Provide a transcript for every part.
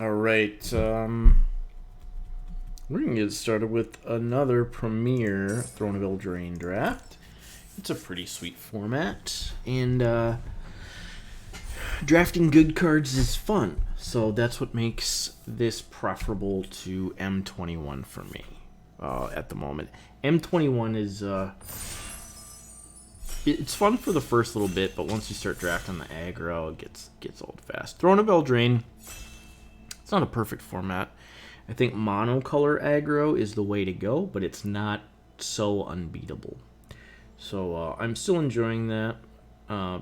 Alright, we're going to get started with another Premier Throne of Eldraine draft. It's a pretty sweet format, and drafting good cards is fun, so that's what makes this preferable to M21 for me at the moment. M21 is, it's fun for the first little bit, but once you start drafting the aggro, it gets old fast. Throne of Eldraine, it's not a perfect format. I think monocolor aggro is the way to go, but it's not so unbeatable. So I'm still enjoying that,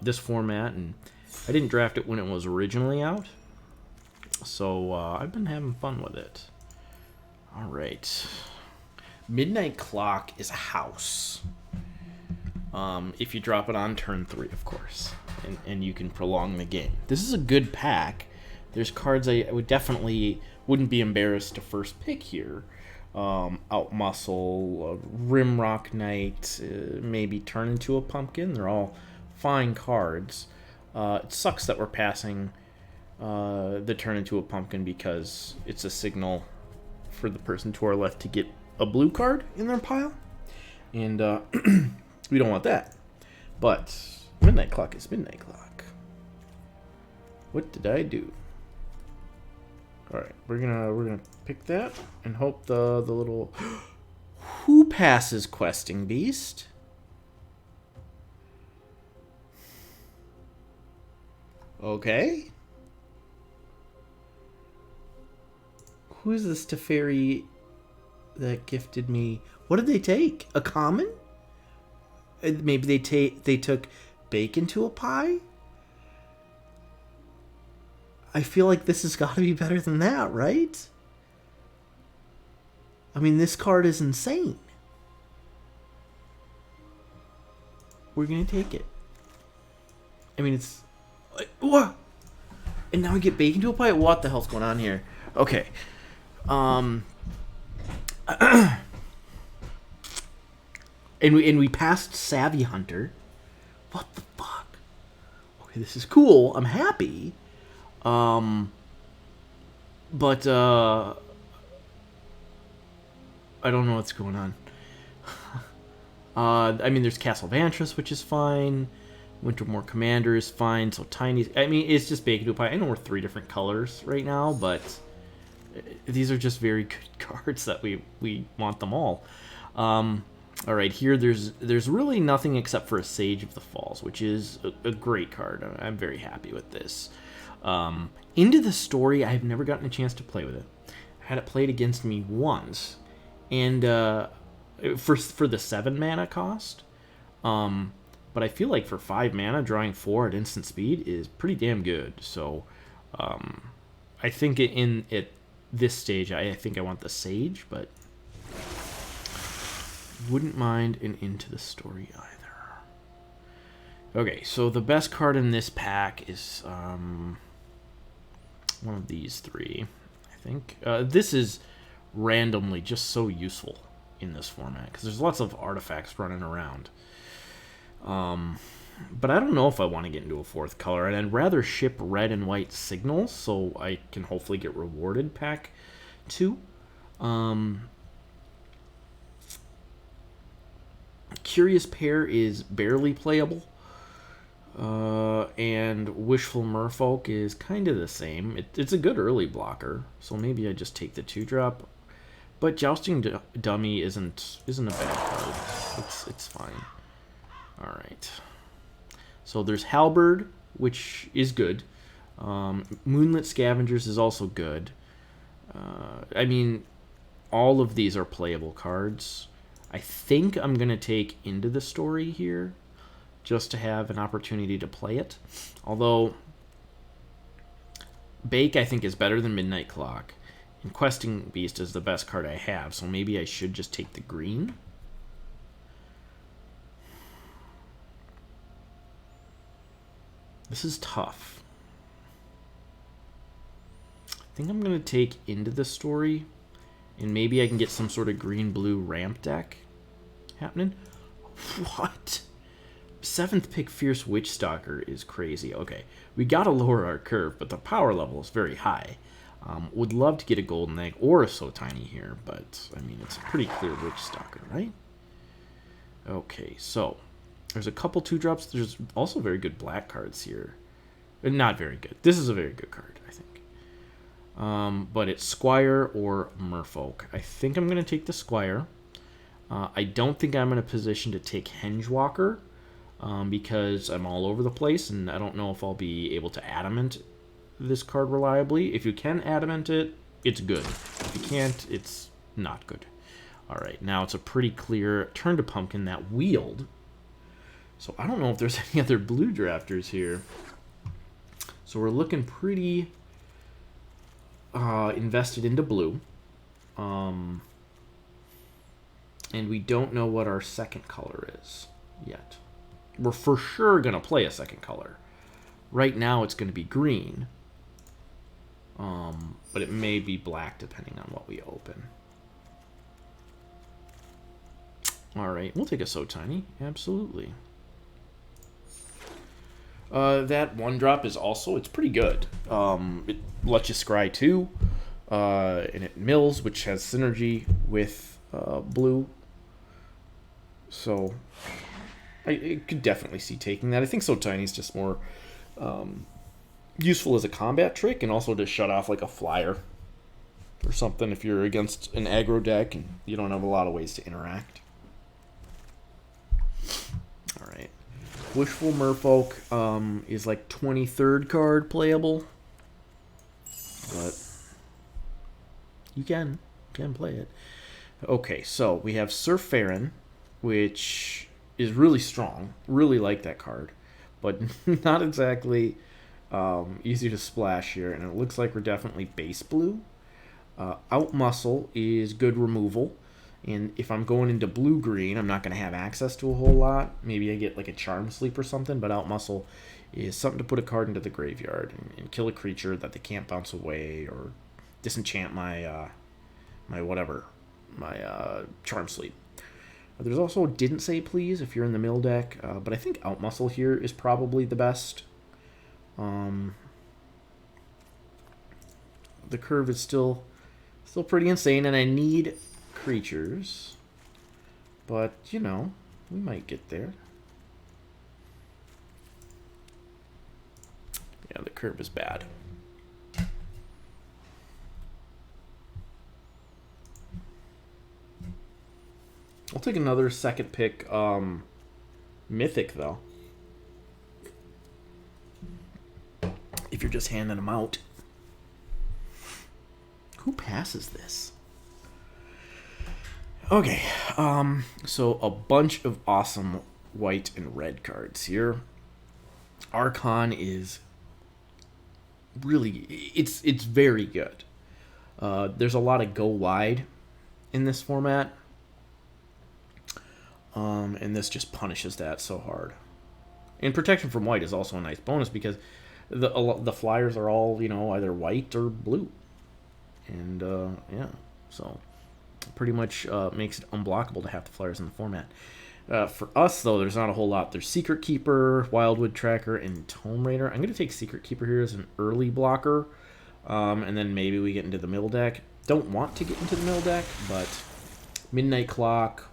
this format, and I didn't draft it when it was originally out. So I've been having fun with it. All right. Midnight Clock is a house. If you drop it on turn 3, of course, and you can prolong the game. This is a good pack. There's cards I would definitely wouldn't be embarrassed to first pick here. Outmuscle, Rimrock Knight, maybe Turn into a Pumpkin. They're all fine cards. It sucks that we're passing the Turn into a Pumpkin because it's a signal for the person to our left to get a blue card in their pile. And we don't want that. But Midnight Clock is Midnight Clock. What did I do? Alright, we're gonna pick that and hope the little who passes Questing Beast? Okay. Who is this Teferi that gifted me? What did they take? A common? Maybe they took bacon to a pie? I feel like this has got to be better than that, right? I mean, this card is insane. We're going to take it. I mean, it's... What? And now we get bacon to a pie? What the hell's going on here? Okay. And we passed Savvy Hunter. What the fuck? Okay, this is cool. I'm happy. But I don't know what's going on. I mean, there's Castle Vantress, which is fine. Wintermoor Commander is fine. So Tiny... I mean, it's just Bacon to a Pie. I know we're 3 different colors right now, but these are just very good cards that we want them all. Alright, here there's really nothing except for a Sage of the Falls, which is a great card. I'm very happy with this. Into the Story, I've never gotten a chance to play with it. I had it played against me once, and for the 7 mana cost, but I feel like for 5 mana, drawing 4 at instant speed is pretty damn good. So I think at this stage, I think I want the Sage, but wouldn't mind an Into the Story either. Okay, so the best card in this pack is one of these 3, I think. This is randomly just so useful in this format because there's lots of artifacts running around. But I don't know if I want to get into a 4th color, and I'd rather ship red and white signals so I can hopefully get rewarded pack 2. Curious Pair is barely playable. And Wishful Merfolk is kind of the same. It's a good early blocker, so maybe I just take the 2-drop. But Jousting Dummy isn't a bad card. It's fine. All right. So there's Halberd, which is good. Moonlit Scavengers is also good. I mean, all of these are playable cards. I think I'm gonna take Into the Story here, just to have an opportunity to play it. Although, Bake, I think, is better than Midnight Clock. And Questing Beast is the best card I have, so maybe I should just take the green. This is tough. I think I'm going to take Into the Story, and maybe I can get some sort of green-blue ramp deck happening. What? 7th pick Fierce Witchstalker is crazy. Okay, we gotta lower our curve, but the power level is very high. Would love to get a golden egg or a so tiny here, but I mean, it's a pretty clear Witch Stalker, right? Okay, so there's a couple 2-drops. There's also very good black cards here. Not very good. This is a very good card, I think. But it's Squire or Merfolk. I think I'm going to take the Squire. I don't think I'm in a position to take Hengewalker because I'm all over the place, and I don't know if I'll be able to adamant this card reliably. If you can adamant it, it's good. If you can't, it's not good. Alright, now it's a pretty clear turn to Pumpkin that wheeled. So I don't know if there's any other blue drafters here. So we're looking pretty invested into blue. And we don't know what our second color is yet. We're for sure going to play a second color. Right now it's going to be green. But it may be black depending on what we open. Alright, we'll take a So Tiny. Absolutely. That 1-drop is also, it's pretty good. It lets you scry 2. And it mills, which has synergy with blue. So I could definitely see taking that. I think So Tiny is just more useful as a combat trick, and also to shut off like a flyer or something if you're against an aggro deck and you don't have a lot of ways to interact. Alright. Wishful Merfolk is like 23rd card playable. But you can play it. Okay, so we have Sir Farron, which is really strong. Really like that card. But not exactly easy to splash here. And it looks like we're definitely base blue. Outmuscle is good removal. And if I'm going into blue-green, I'm not going to have access to a whole lot. Maybe I get like a Charm Sleep or something. But Outmuscle is something to put a card into the graveyard and kill a creature that they can't bounce away or disenchant my Charm Sleep. There's also Didn't Say Please if you're in the mill deck, but I think Outmuscle here is probably the best. The curve is still pretty insane, and I need creatures, but you know, we might get there. Yeah, the curve is bad. I'll take another second pick, Mythic, though. If you're just handing them out. Who passes this? Okay, so a bunch of awesome white and red cards here. Archon is really, it's very good. There's a lot of go wide in this format. And this just punishes that so hard. And protection from white is also a nice bonus because the flyers are all, you know, either white or blue. And, yeah, so pretty much makes it unblockable to have the flyers in the format. For us, though, there's not a whole lot. There's Secret Keeper, Wildwood Tracker, and Tome Raider. I'm going to take Secret Keeper here as an early blocker. And then maybe we get into the mill deck. Don't want to get into the mill deck, but Midnight Clock,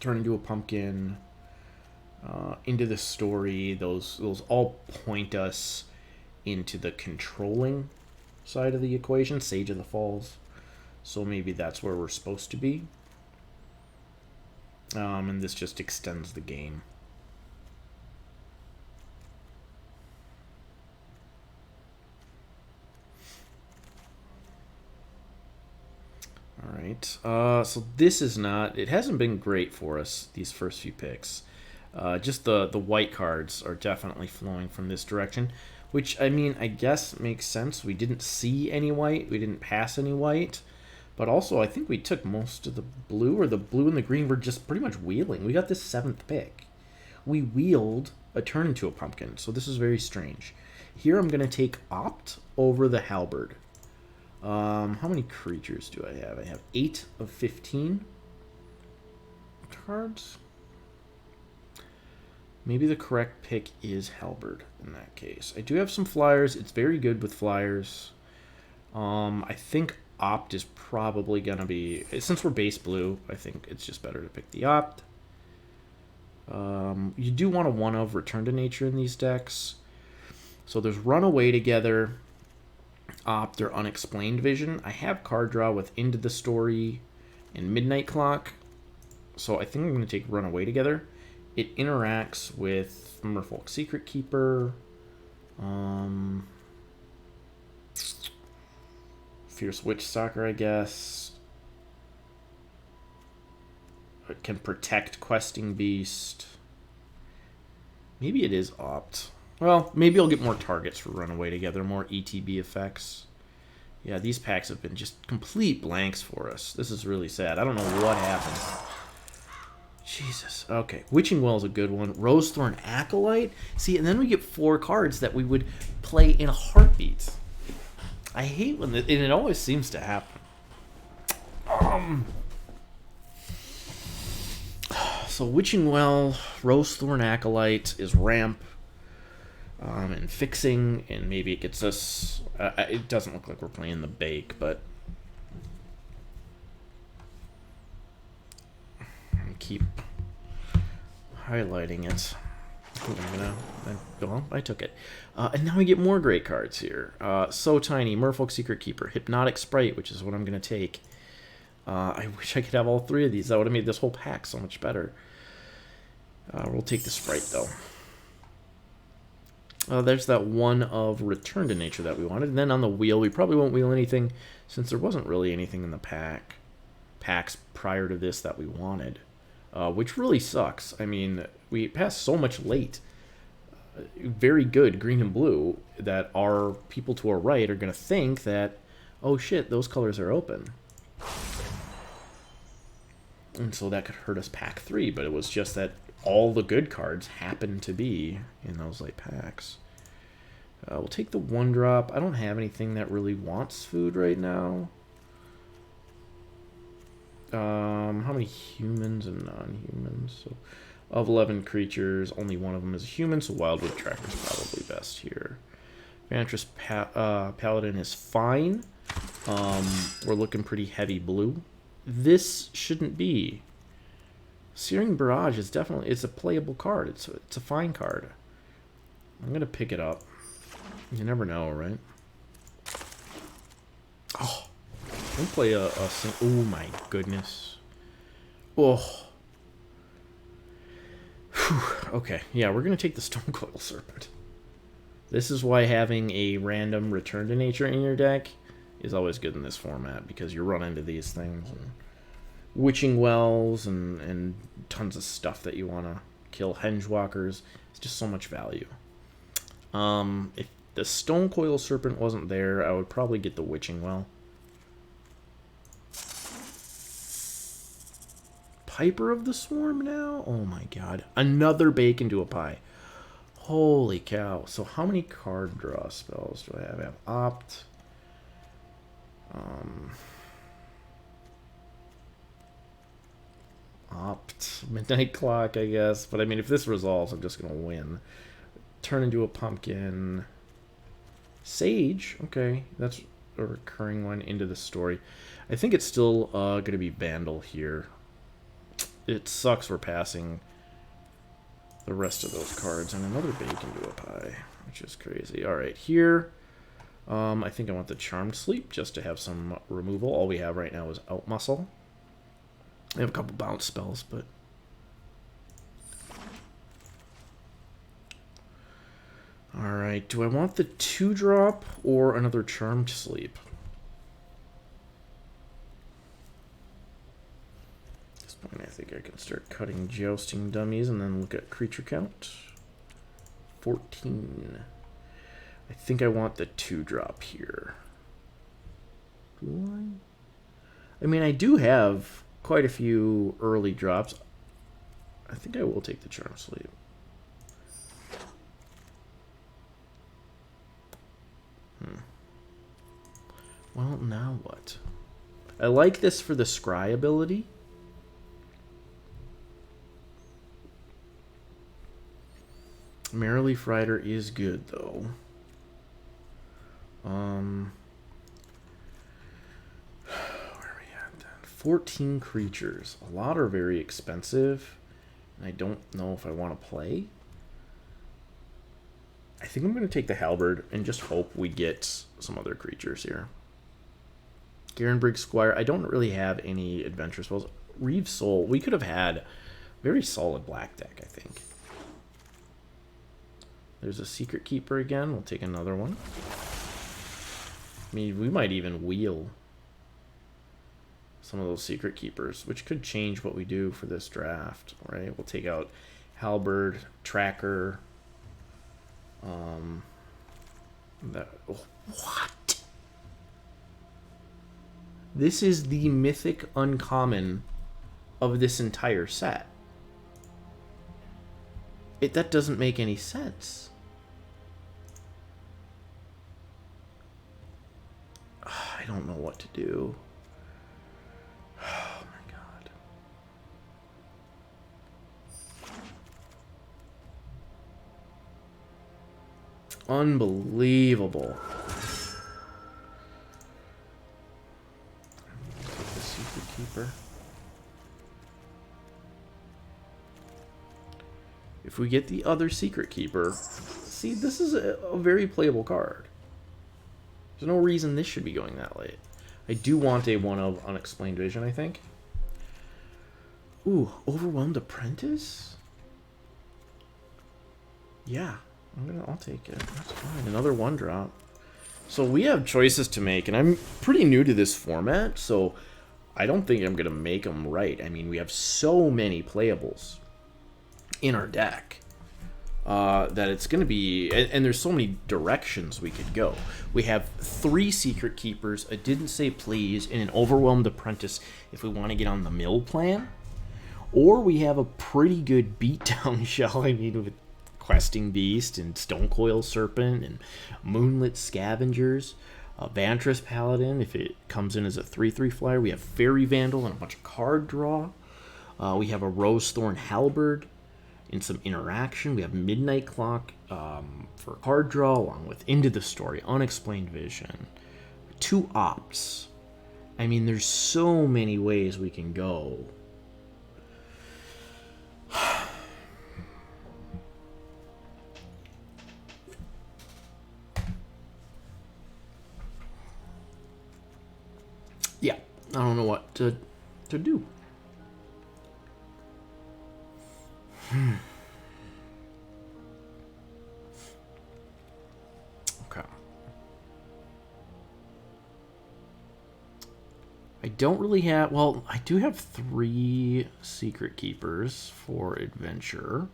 turn into a pumpkin, into the story. Those all point us into the controlling side of the equation, Sage of the Falls. So maybe that's where we're supposed to be. And this just extends the game. Alright, so this is not, it hasn't been great for us, these first few picks. Just the white cards are definitely flowing from this direction, which, I mean, I guess makes sense. We didn't see any white, we didn't pass any white, but also I think we took most of the blue, or the blue and the green were just pretty much wheeling. We got this 7th pick. We wheeled a turn into a pumpkin, so this is very strange. Here I'm going to take Opt over the Halberd. How many creatures do I have? I have 8 of 15 cards. Maybe the correct pick is Halberd in that case. I do have some flyers. It's very good with flyers. I think Opt is probably going to be... Since we're base blue, I think it's just better to pick the Opt. You do want a one of Return to Nature in these decks. So there's Run Away Together, Opt, or Unexplained Vision. I have card draw with Into the Story and Midnight Clock. So I think I'm going to take Run Away Together. It interacts with Merfolk Secret Keeper. Fierce Witch Stalker, I guess. It can protect Questing Beast. Maybe it is Opt. Well, maybe I'll get more targets for Runaway Together, more ETB effects. Yeah, these packs have been just complete blanks for us. This is really sad. I don't know what happened. Jesus. Okay. Witching Well is a good one. Rosethorn Acolyte. See, and then we get 4 cards that we would play in a heartbeat. I hate when and it always seems to happen. So Witching Well, Rosethorn Acolyte is ramp, and fixing, and maybe it gets us... it doesn't look like we're playing the bake, but... keep highlighting it. Well, I took it. And now we get more great cards here. So Tiny, Merfolk Secret Keeper, Hypnotic Sprite, which is what I'm going to take. I wish I could have all 3 of these. That would have made this whole pack so much better. We'll take the Sprite, though. There's that one of Return to Nature that we wanted. And then on the wheel, we probably won't wheel anything, since there wasn't really anything in the packs prior to this that we wanted. Which really sucks. I mean, we passed so much late. Very good green and blue that our people to our right are going to think that, oh shit, those colors are open. And so that could hurt us pack 3, but it was just that all the good cards happened to be in those late packs. We'll take the 1-drop. I don't have anything that really wants food right now. How many humans and non-humans? So, of 11 creatures, only one of them is a human, so Wildwood Tracker is probably best here. Vantress Paladin is fine. We're looking pretty heavy blue. This shouldn't be. Searing Barrage is definitely... It's a playable card. It's a fine card. I'm going to pick it up. You never know, right? Oh. Don't play a oh my goodness. Oh. Whew. Okay, yeah, we're going to take the Stonecoil Serpent. This is why having a random Return to Nature in your deck is always good in this format, because you run into these things. And Witching Wells and tons of stuff that you want to kill. Hengewalkers. It's just so much value. If the Stonecoil Serpent wasn't there, I would probably get the Witching Well. Piper of the Swarm now? Oh my god. Another bacon to a pie. Holy cow. So how many card draw spells do I have? I have Opt. Opt. Midnight Clock, I guess. But I mean, if this resolves, I'm just going to win. Turn into a pumpkin. Sage. Okay. That's a recurring one. Into the Story. I think it's still going to be Vandal here. It sucks we're passing the rest of those cards. And another bacon to a pie, which is crazy. Alright, here, I think I want the Charmed Sleep just to have some removal. All we have right now is Outmuscle. I have a couple bounce spells, but... Alright, do I want the 2-drop or another Charmed Sleep? I think I can start cutting Jousting Dummies and then look at creature count. 14. I think I want the 2-drop here. Do I? I mean, I do have quite a few early drops. I think I will take the Charm Sleep. Well, now what? I like this for the Scry ability. Merrileaf Rider is good, though. 14 creatures. A lot are very expensive, and I don't know if I want to play. I think I'm going to take the Halberd and just hope we get some other creatures here. Garenbrig Squire. I don't really have any adventure spells. Reeve Soul. We could have had a very solid black deck, I think. There's a Secret Keeper again. We'll take another one. I mean, we might even wheel some of those Secret Keepers, which could change what we do for this draft, right? We'll take out Halberd, Tracker. What? This is the mythic uncommon of this entire set. That doesn't make any sense. I don't know what to do. Oh my god. Unbelievable. Take the Secret Keeper. If we get the other Secret Keeper, see, this is a very playable card. There's no reason this should be going that late. I do want a one of Unexplained Vision, I think. Ooh, Overwhelmed Apprentice? Yeah, I'll take it. That's fine. Another one drop. So we have choices to make, and I'm pretty new to this format, so I don't think I'm gonna make them right. I mean, we have so many playables in our deck that it's going to be, and there's so many directions we could go. We have 3 Secret Keepers, a Didn't Say Please, and an Overwhelmed Apprentice if we want to get on the mill plan. Or we have a pretty good beatdown shell, I mean, with Questing Beast and Stonecoil Serpent and Moonlit Scavengers. Vantress Paladin, if it comes in as a 3/3 flyer. We have Fairy Vandal and a bunch of card draw. We have a Rosethorn Halberd and some interaction. We have Midnight Clock for card draw, along with Into the Story, Unexplained Vision, 2 Opts. I mean, there's so many ways we can go. Yeah, I don't know what to do. Okay. I don't really have... Well, I do have 3 Secret Keepers for Adventure.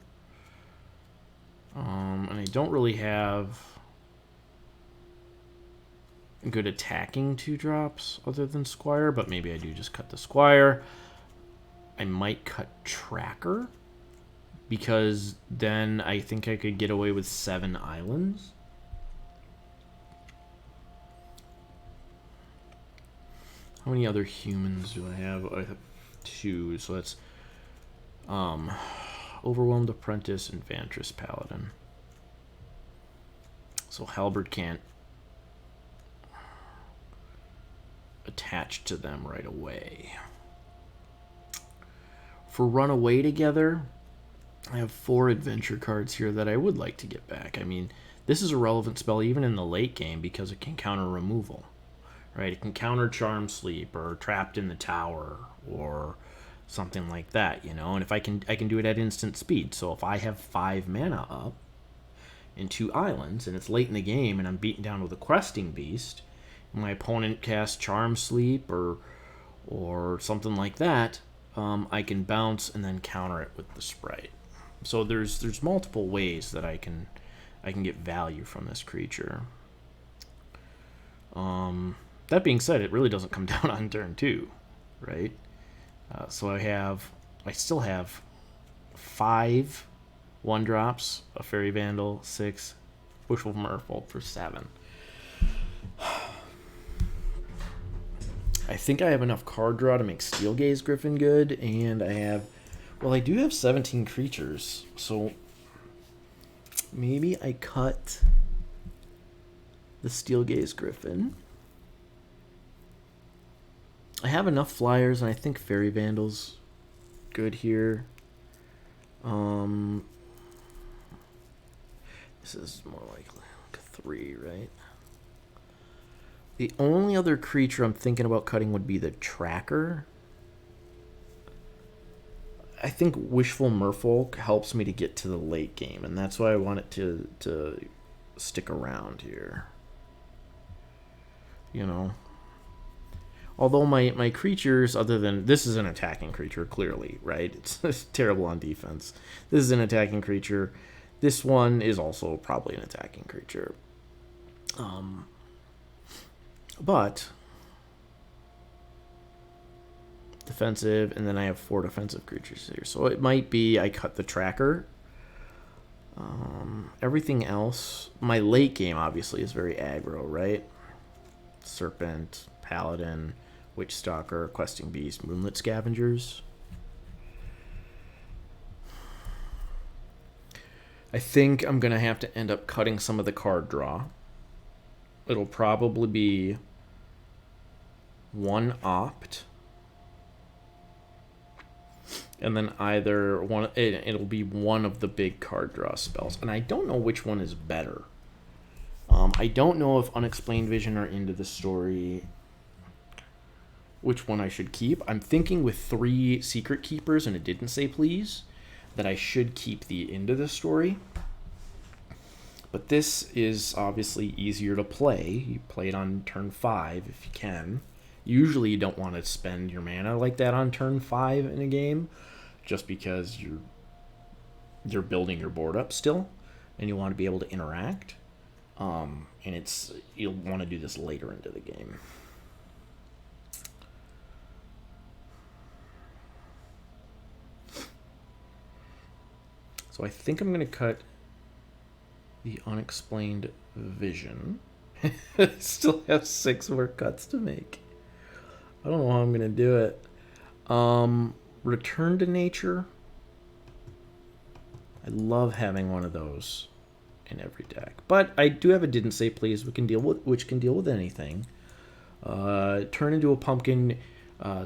And I don't really have good attacking 2-drops other than Squire, but maybe I do just cut the Squire. I might cut Tracker, because then I think I could get away with 7 islands. How many other humans do I have? I have 2, so that's Overwhelmed Apprentice and Vantress Paladin. So Halberd can't attach to them right away. For Runaway Together, I have 4 adventure cards here that I would like to get back. I mean, this is a relevant spell even in the late game because it can counter removal, right? It can counter Charm Sleep or Trapped in the Tower or something like that, you know? And if I can do it at instant speed. So if I have 5 mana up and 2 islands and it's late in the game and I'm beaten down with a Questing Beast, and my opponent casts Charm Sleep or something like that, I can bounce and then counter it with the Sprite. So there's multiple ways that I can get value from this creature. That being said, it really doesn't come down on turn 2, right? So I still have 5 1-drops, a Fairy Vandal, 6, Bushwolf Merfolk for 7. I think I have enough card draw to make Steelgaze Griffin good, and I do have 17 creatures, so maybe I cut the Steelgaze Griffin. I have enough flyers, and I think Fairy Vandal's good here. This is more like a 3, right? The only other creature I'm thinking about cutting would be the Tracker. I think Wishful Merfolk helps me to get to the late game, and that's why I want it to stick around here. You know? Although my creatures, other than... This is an attacking creature, clearly, right? It's terrible on defense. This is an attacking creature. This one is also probably an attacking creature. But... defensive, and then I have 4 defensive creatures here. So it might be I cut the Tracker. Everything else... My late game, obviously, is very aggro, right? Serpent, Paladin... Witch Stalker, Questing Beast, Moonlit Scavengers. I think I'm going to have to end up cutting some of the card draw. It'll probably be 1 Opt. And then either one... It'll be one of the big card draw spells. And I don't know which one is better. I don't know if Unexplained Vision or Into the Story... which one I should keep. I'm thinking with 3 Secret Keepers and it didn't say please, that I should keep the Into the Story. But this is obviously easier to play. You play it on turn 5 if you can. Usually you don't want to spend your mana like that on turn 5 in a game, just because you're building your board up still, and you want to be able to interact. And you'll want to do this later into the game. So I think I'm going to cut the Unexplained Vision. I still have 6 more cuts to make. I don't know how I'm going to do it. Return to Nature. I love having one of those in every deck. But I do have a Didn't Say Please, which can deal with anything. Turn into a Pumpkin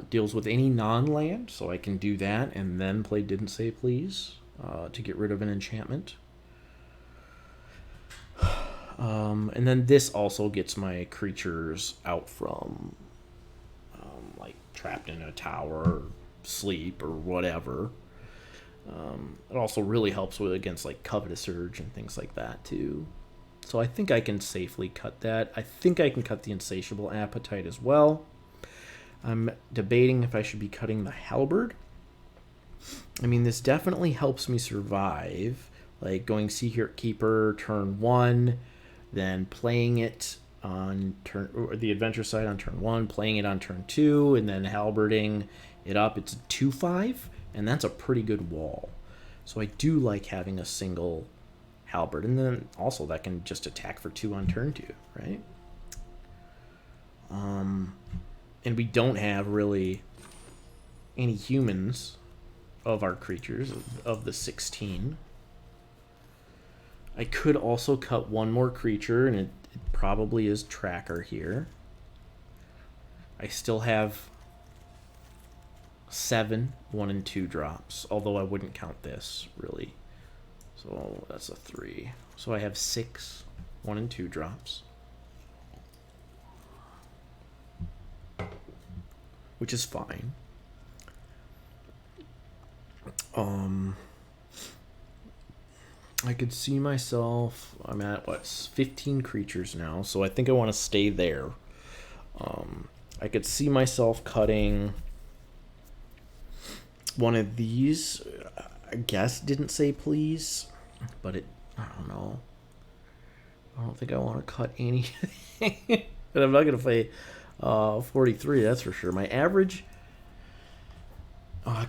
deals with any non-land, so I can do that and then play Didn't Say Please. To get rid of an enchantment. And then this also gets my creatures out from like trapped in a tower or sleep or whatever. It also really helps against like Covetous Urge and things like that too. So I think I can safely cut that. I think I can cut the Insatiable Appetite as well. I'm debating if I should be cutting the Halberd. I mean, this definitely helps me survive. Like going Secret Keeper turn 1, then playing it on or the adventure side on turn 1, playing it on turn 2, and then halberding it up. It's a 2/5, and that's a pretty good wall. So I do like having a single halberd, and then also that can just attack for 2 on turn 2, right? And we don't have really any humans of our creatures, of the 16. I could also cut 1 more creature, and it probably is Tracker here. I still have 7 1 and 2 drops, although I wouldn't count this, really. So that's a 3. So I have 6 1 and 2 drops. Which is fine. I could see myself... I'm at, 15 creatures now, so I think I want to stay there. I could see myself cutting one of these. I guess Didn't Say Please, but I don't know. I don't think I want to cut anything. But I'm not going to play 43, that's for sure. My average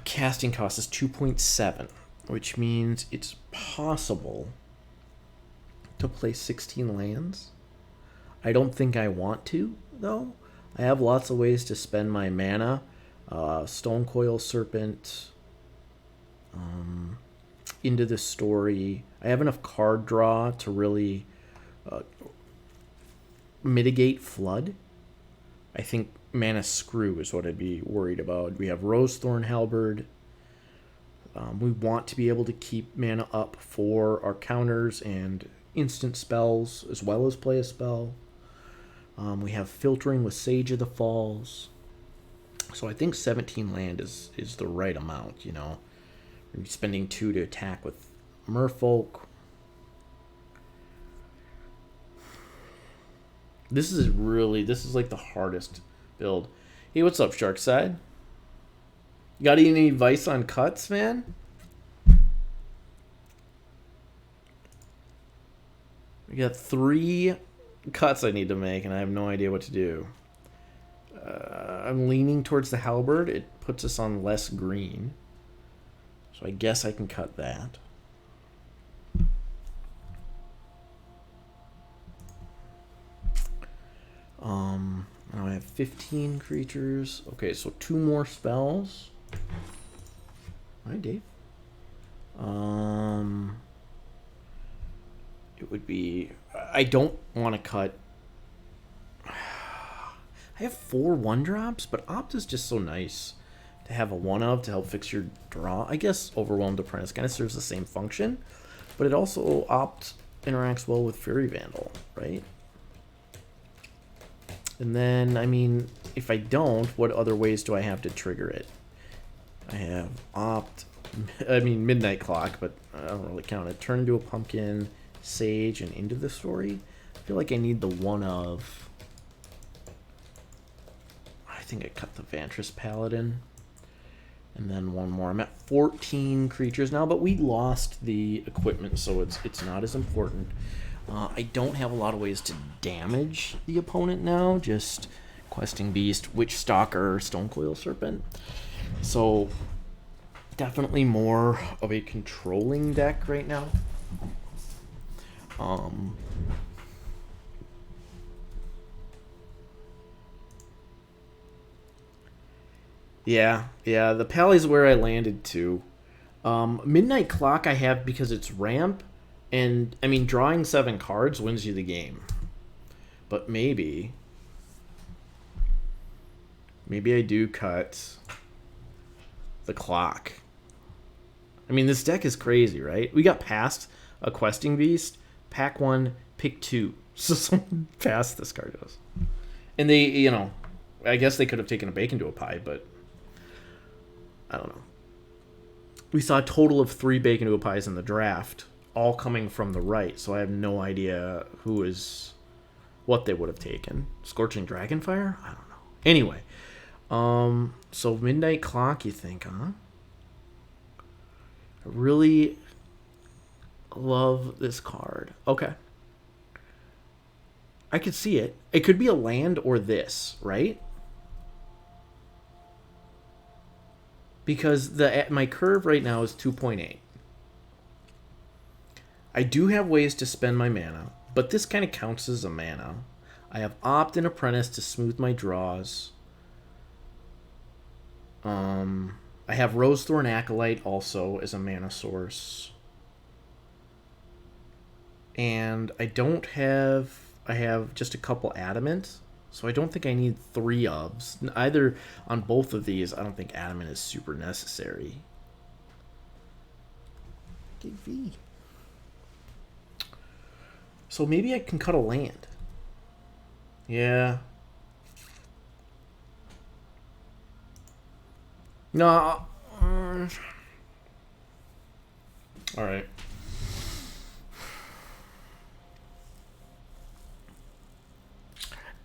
casting cost is 2.7, which means it's possible to play 16 lands. I don't think I want to, though. I have lots of ways to spend my mana. Stonecoil Serpent, Into the Story. I have enough card draw to really mitigate Flood. I think mana screw is what I'd be worried about. We have Rosethorn Halberd. We want to be able to keep mana up for our counters and instant spells, as well as play a spell. We have filtering with Sage of the Falls. So I think 17 land is the right amount, you know. We're spending 2 to attack with Merfolk. This is like the hardest build. Hey, what's up, Sharkside? Got any advice on cuts, man? We got 3 cuts I need to make, and I have no idea what to do. I'm leaning towards the halberd. It puts us on less green. So I guess I can cut that. Now I have 15 creatures. Okay, so 2 more spells. Hi, Dave. It would be... I don't want to cut... I have 4 1-drops, but Opt is just so nice to have a 1-of to help fix your draw. I guess Overwhelmed Apprentice kind of serves the same function, but it also Opt interacts well with Fury Vandal, right? And then, I mean, if I don't, what other ways do I have to trigger it? I have Opt, I mean, Midnight Clock, but I don't really count it. Turn into a pumpkin, Sage, and Into the Story. I feel like I need the 1-of. I think I cut the Vantress Paladin. And then 1 more. I'm at 14 creatures now, but we lost the equipment, so it's not as important. I don't have a lot of ways to damage the opponent now. Just Questing Beast, Witch Stalker, Stonecoil Serpent. So definitely more of a controlling deck right now. Yeah, the Pally's where I landed too. Midnight Clock I have because it's ramp, and I mean drawing 7 cards wins you the game. But maybe I do cut the clock. I mean, this deck is crazy, right? We got past a Questing Beast, pack 1, pick 2. So someone passed this card to us. And they, you know, I guess they could have taken a bacon to a pie, but I don't know. We saw a total of 3 bacon to a pies in the draft, all coming from the right, so I have no idea what they would have taken. Scorching Dragonfire? I don't know. Anyway, so Midnight Clock, you think, huh? I really love this card. Okay. I could see it. It could be a land or this, right? Because my curve right now is 2.8. I do have ways to spend my mana, but this kind of counts as a mana. I have Opt and Apprentice to smooth my draws. I have Rosethorn Acolyte also as a mana source. And I have just a couple Adamant. So I don't think I need 3 ofs. Either on both of these, I don't think Adamant is super necessary. Get V. So maybe I can cut a land. Yeah. No. Alright.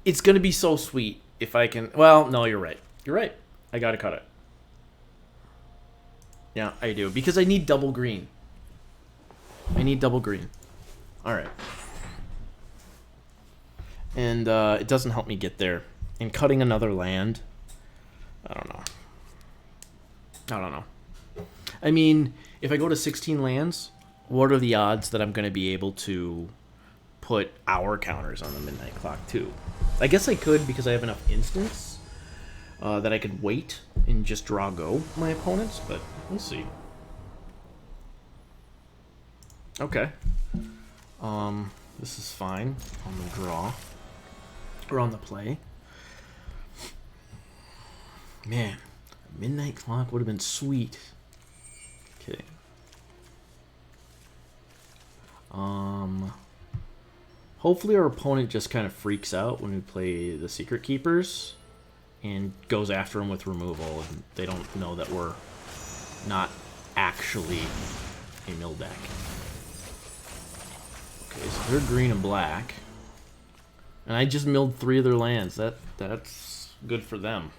It's going to be so sweet if I can... Well, no, you're right. You're right. I got to cut it. Yeah, I do. Because I need double green. I need double green. Alright. And it doesn't help me get there. And cutting another land... I don't know. I mean, if I go to 16 lands, what are the odds that I'm going to be able to put our counters on the Midnight Clock too? I guess I could because I have enough instants that I could wait and just draw go my opponents, but we'll see. Okay. This is fine on the draw. Or on the play. Man, a midnight clock would have been sweet. Kidding. Hopefully our opponent just kind of freaks out when we play the Secret Keepers and goes after them with removal, and they don't know that we're not actually a mill deck. Okay, so they're green and black. And I just milled 3 of their lands. That's good for them.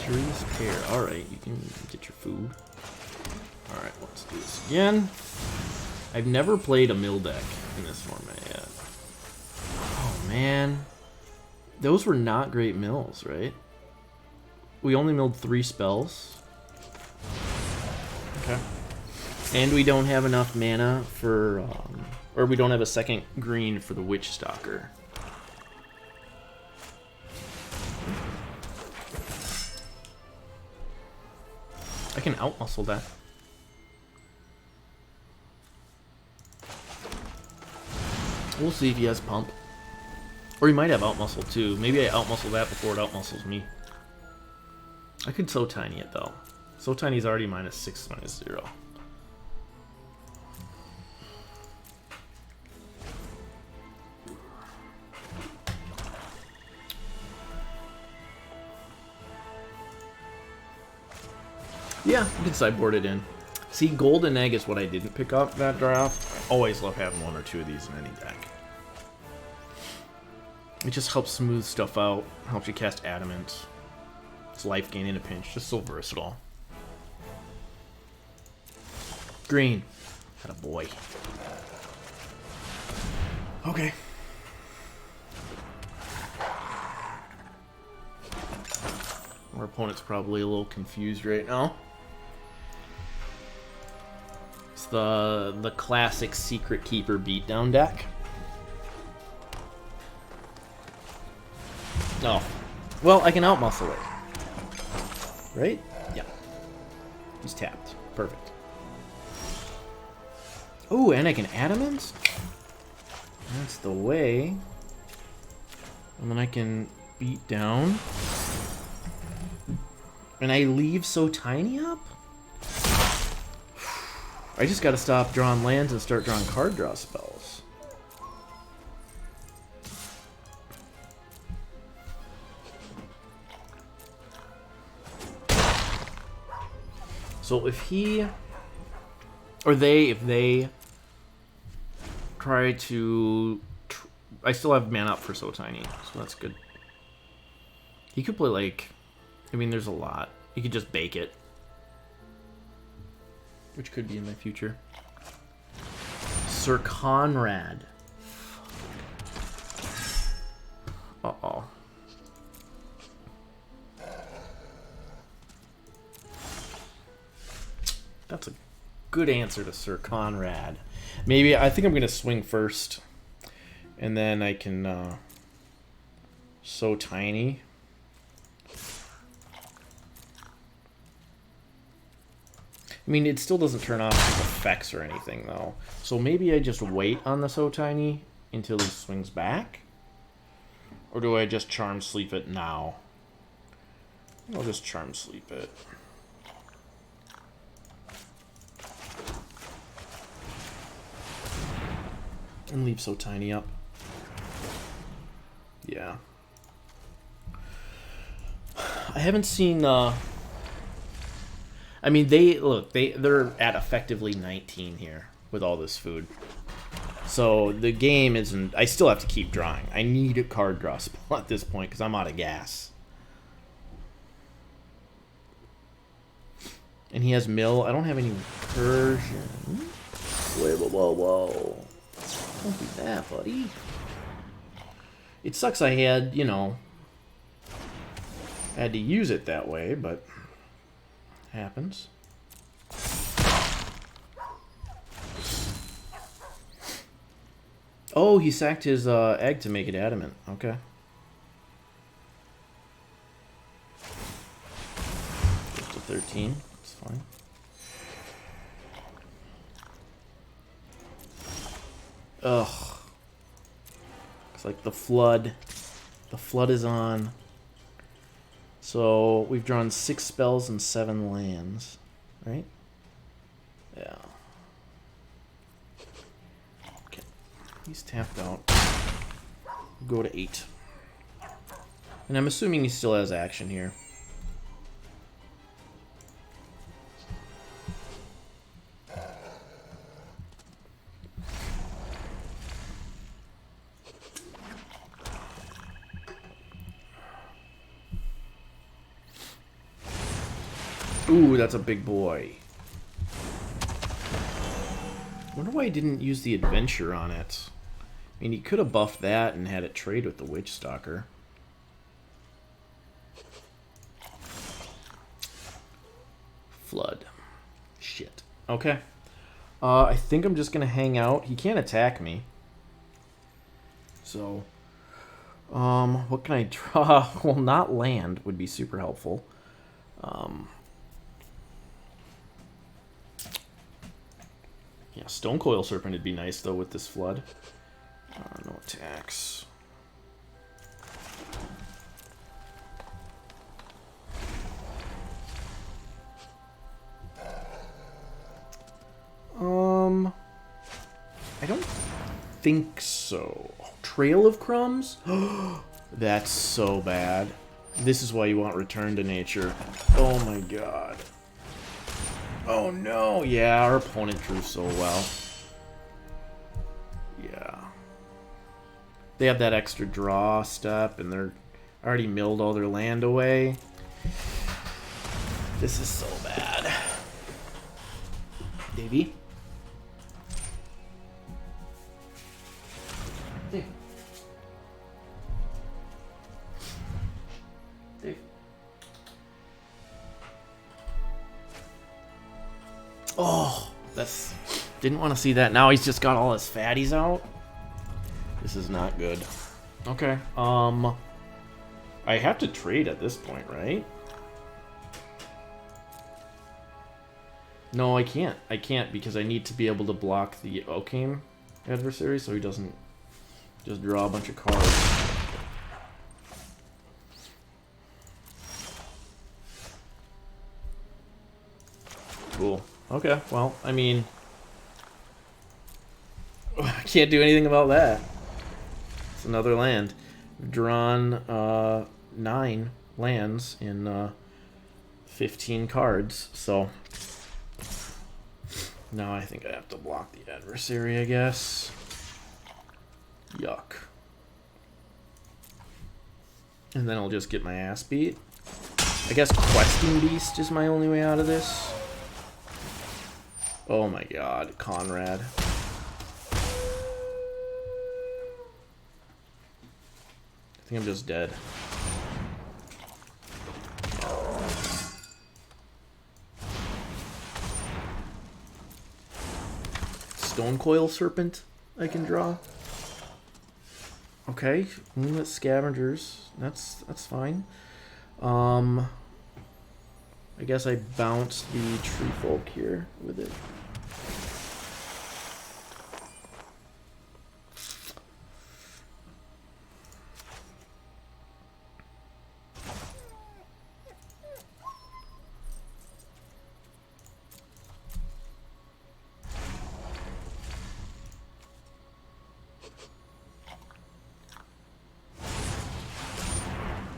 Curious pair. Alright, you can get your food. Alright, let's do this again. I've never played a mill deck in this format yet. Oh, man. Those were not great mills, right? We only milled 3 spells. Okay. And we don't have enough mana for... or we don't have a second green for the Witch Stalker. I can outmuscle that. We'll see if he has pump. Or he might have outmuscle too. Maybe I outmuscle that before it outmuscles me. I could so tiny it though. So tiny's already -6, -0. Yeah, you can sideboard it in. See, Golden Egg is what I didn't pick up that draft. I always love having 1 or 2 of these in any deck. It just helps smooth stuff out, helps you cast Adamant. It's life gain in a pinch, just so versatile. Green. Had a boy. Okay. Our opponent's probably a little confused right now. It's the classic Secret Keeper beatdown deck. Oh. Well, I can outmuscle it. Right? Yeah. He's tapped. Perfect. Oh, and I can Adamant? That's the way. And then I can beat down. And I leave So Tiny up? I just gotta stop drawing lands and start drawing card draw spells. So if he... or they, if they try to... I still have mana up for So Tiny, so that's good. He could play like... I mean, there's a lot. He could just bake it. Which could be in my future. Sir Conrad. Uh-oh. That's a good answer to Sir Conrad. Maybe, I think I'm going to swing first. And then I can... So Tiny. I mean, it still doesn't turn off his effects or anything, though. So maybe I just wait on the So Tiny until he swings back? Or do I just Charm Sleep it now? I'll just Charm Sleep it. And leave So Tiny up. Yeah. I haven't seen... I mean, they're at effectively 19 here with all this food. So the game isn't... I still have to keep drawing. I need a card draw spell at this point because I'm out of gas. And he has mill. I don't have any Persian. Whoa, whoa, whoa. Don't do that, buddy. It sucks I had, you know... I had to use it that way, but... happens. Oh, he sacked his egg to make it adamant. Okay. Goes to 13. That's fine. Ugh. It's like the flood. The flood is on. So we've drawn 6 spells and 7 lands, right? Yeah. Okay. He's tapped out. Go to 8. And I'm assuming he still has action here. Ooh, that's a big boy. I wonder why he didn't use the adventure on it. I mean, he could have buffed that and had it trade with the Witch Stalker. Flood. Shit. Okay. I think I'm just going to hang out. He can't attack me. So, what can I draw? Well, not land would be super helpful. Yeah, Stone Coil Serpent would be nice, though, with this flood. No attacks. I don't think so. Trail of Crumbs? That's so bad. This is why you want Return to Nature. Oh my god. Oh no! Yeah, our opponent drew so well. Yeah. They have that extra draw step, and they're already milled all their land away. This is so bad. Davey? Dave. Dave. Oh, that's... Didn't want to see that. Now he's just got all his fatties out. This is not good. Okay, I have to trade at this point, right? No, I can't. I can't because I need to be able to block the Okame adversary so he doesn't just draw a bunch of cards. Cool. Okay, well, I mean... I can't do anything about that. It's another land. We've drawn 9 lands in 15 cards, so... Now I think I have to block the adversary, I guess. Yuck. And then I'll just get my ass beat. I guess Questing Beast is my only way out of this. Oh my god, Conrad. I think I'm just dead. Stone Coil Serpent I can draw. Okay, Moonlit Scavengers. That's fine. I guess I bounce the Tree Folk here with it.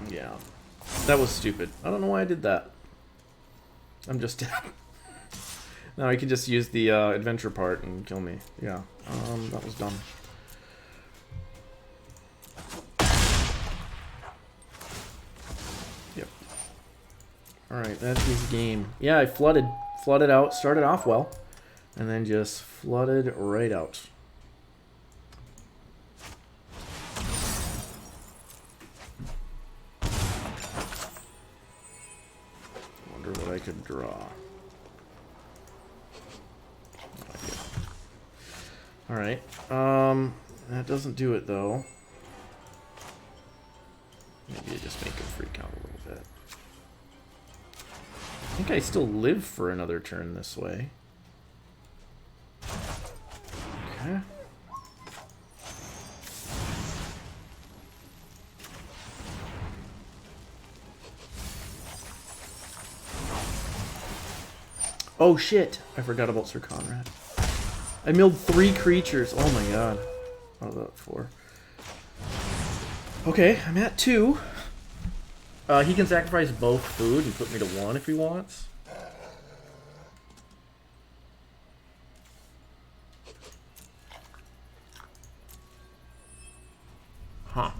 Yeah, that was stupid. I don't know why I did that. I'm just dead. Now I can just use the adventure part and kill me. Yeah, that was dumb. Yep. Alright, that is game. Yeah, I flooded out, started off well, and then just flooded right out. What I could draw. Alright, that doesn't do it though. Maybe I just make him freak out a little bit. I think I still live for another turn this way. Okay. Oh shit! I forgot about Sir Conrad. I milled 3 creatures. Oh my god. What was that for? Okay, I'm at 2. He can sacrifice both food and put me to 1 if he wants. Huh.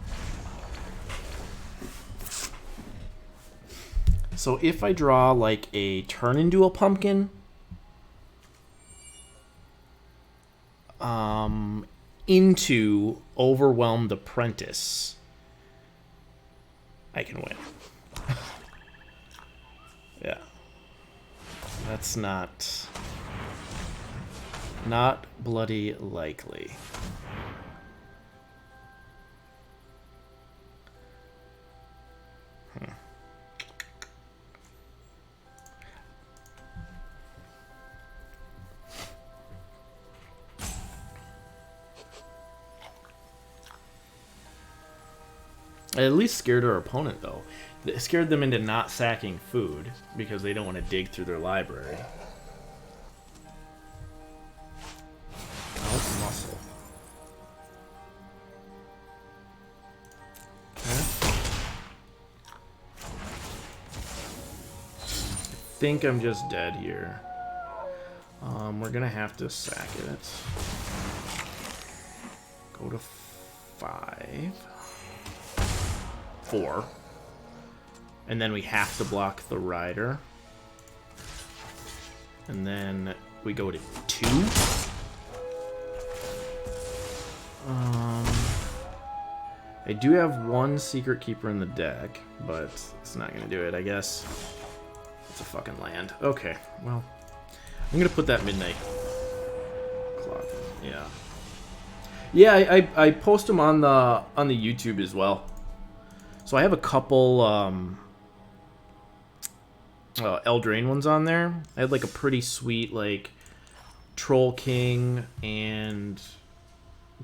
So if I draw like a turn into a pumpkin, into Overwhelmed Apprentice, I can win. Yeah. That's not bloody likely. I at least scared our opponent, though. It scared them into not sacking food because they don't want to dig through their library. Oh, it's muscle. Okay. I think I'm just dead here. We're gonna have to sack it. Go to 5. 4. And then we have to block the rider. And then we go to 2. I do have 1 Secret Keeper in the deck, but it's not gonna do it, I guess. It's a fucking land. Okay, well, I'm gonna put that midnight clock. Yeah. Yeah, I post them on the YouTube as well. So I have a couple Eldraine ones on there. I had like a pretty sweet like Troll King and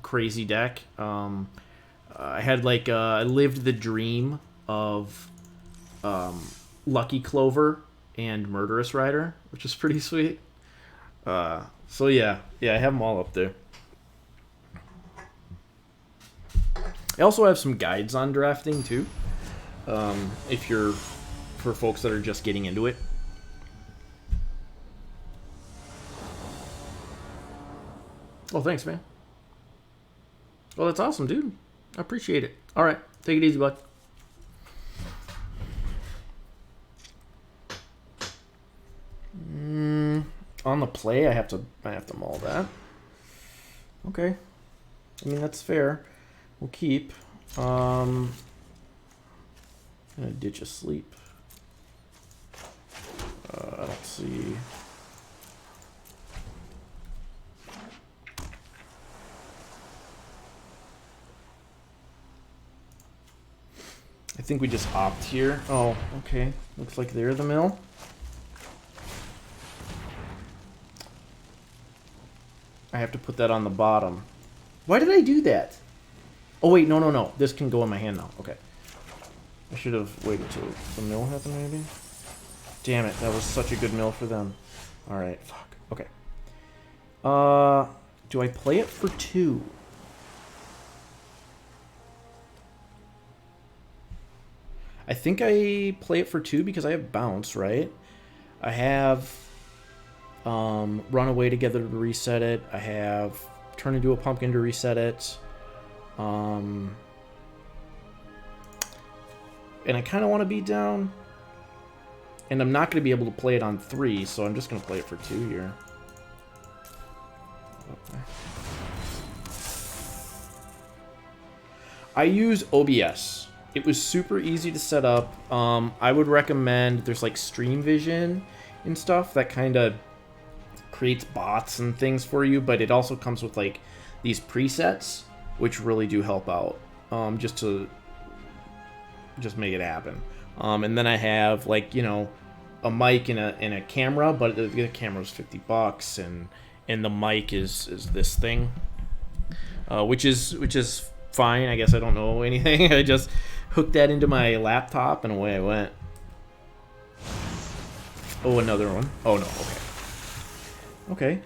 crazy deck. I had like I lived the dream of Lucky Clover and Murderous Rider, which is pretty sweet. So yeah, I have them all up there. I also have some guides on drafting too, if you're for folks that are just getting into it. Oh, thanks, man. Well, that's awesome, dude. I appreciate it. All right, take it easy, bud. On the play, I have to maul that. Okay, I mean that's fair. We'll keep. I'm gonna ditch Asleep. I don't see. I think we just opt here. Oh, okay. Looks like they're the mill. I have to put that on the bottom. Why did I do that? Oh, wait, no. This can go in my hand now. Okay. I should have waited till the mill happened, maybe? Damn it, that was such a good mill for them. Alright, fuck. Okay. Do I play it for 2? I think I play it for 2 because I have bounce, right? I have run away together to reset it. I have turn into a pumpkin to reset it. And I kind of want to beat down. And I'm not going to be able to play it on 3, so I'm just going to play it for 2 here. Okay. I use OBS. It was super easy to set up. I would recommend, there's like Stream Vision and stuff that kind of creates bots and things for you, but it also comes with like these presets, which really do help out, just to make it happen. And then I have like, you know, a mic and a camera, but the camera's $50, and the mic is this thing, which is fine. I guess I don't know anything. I just hooked that into my laptop and away I went. Oh, another one. Oh no, okay. Okay.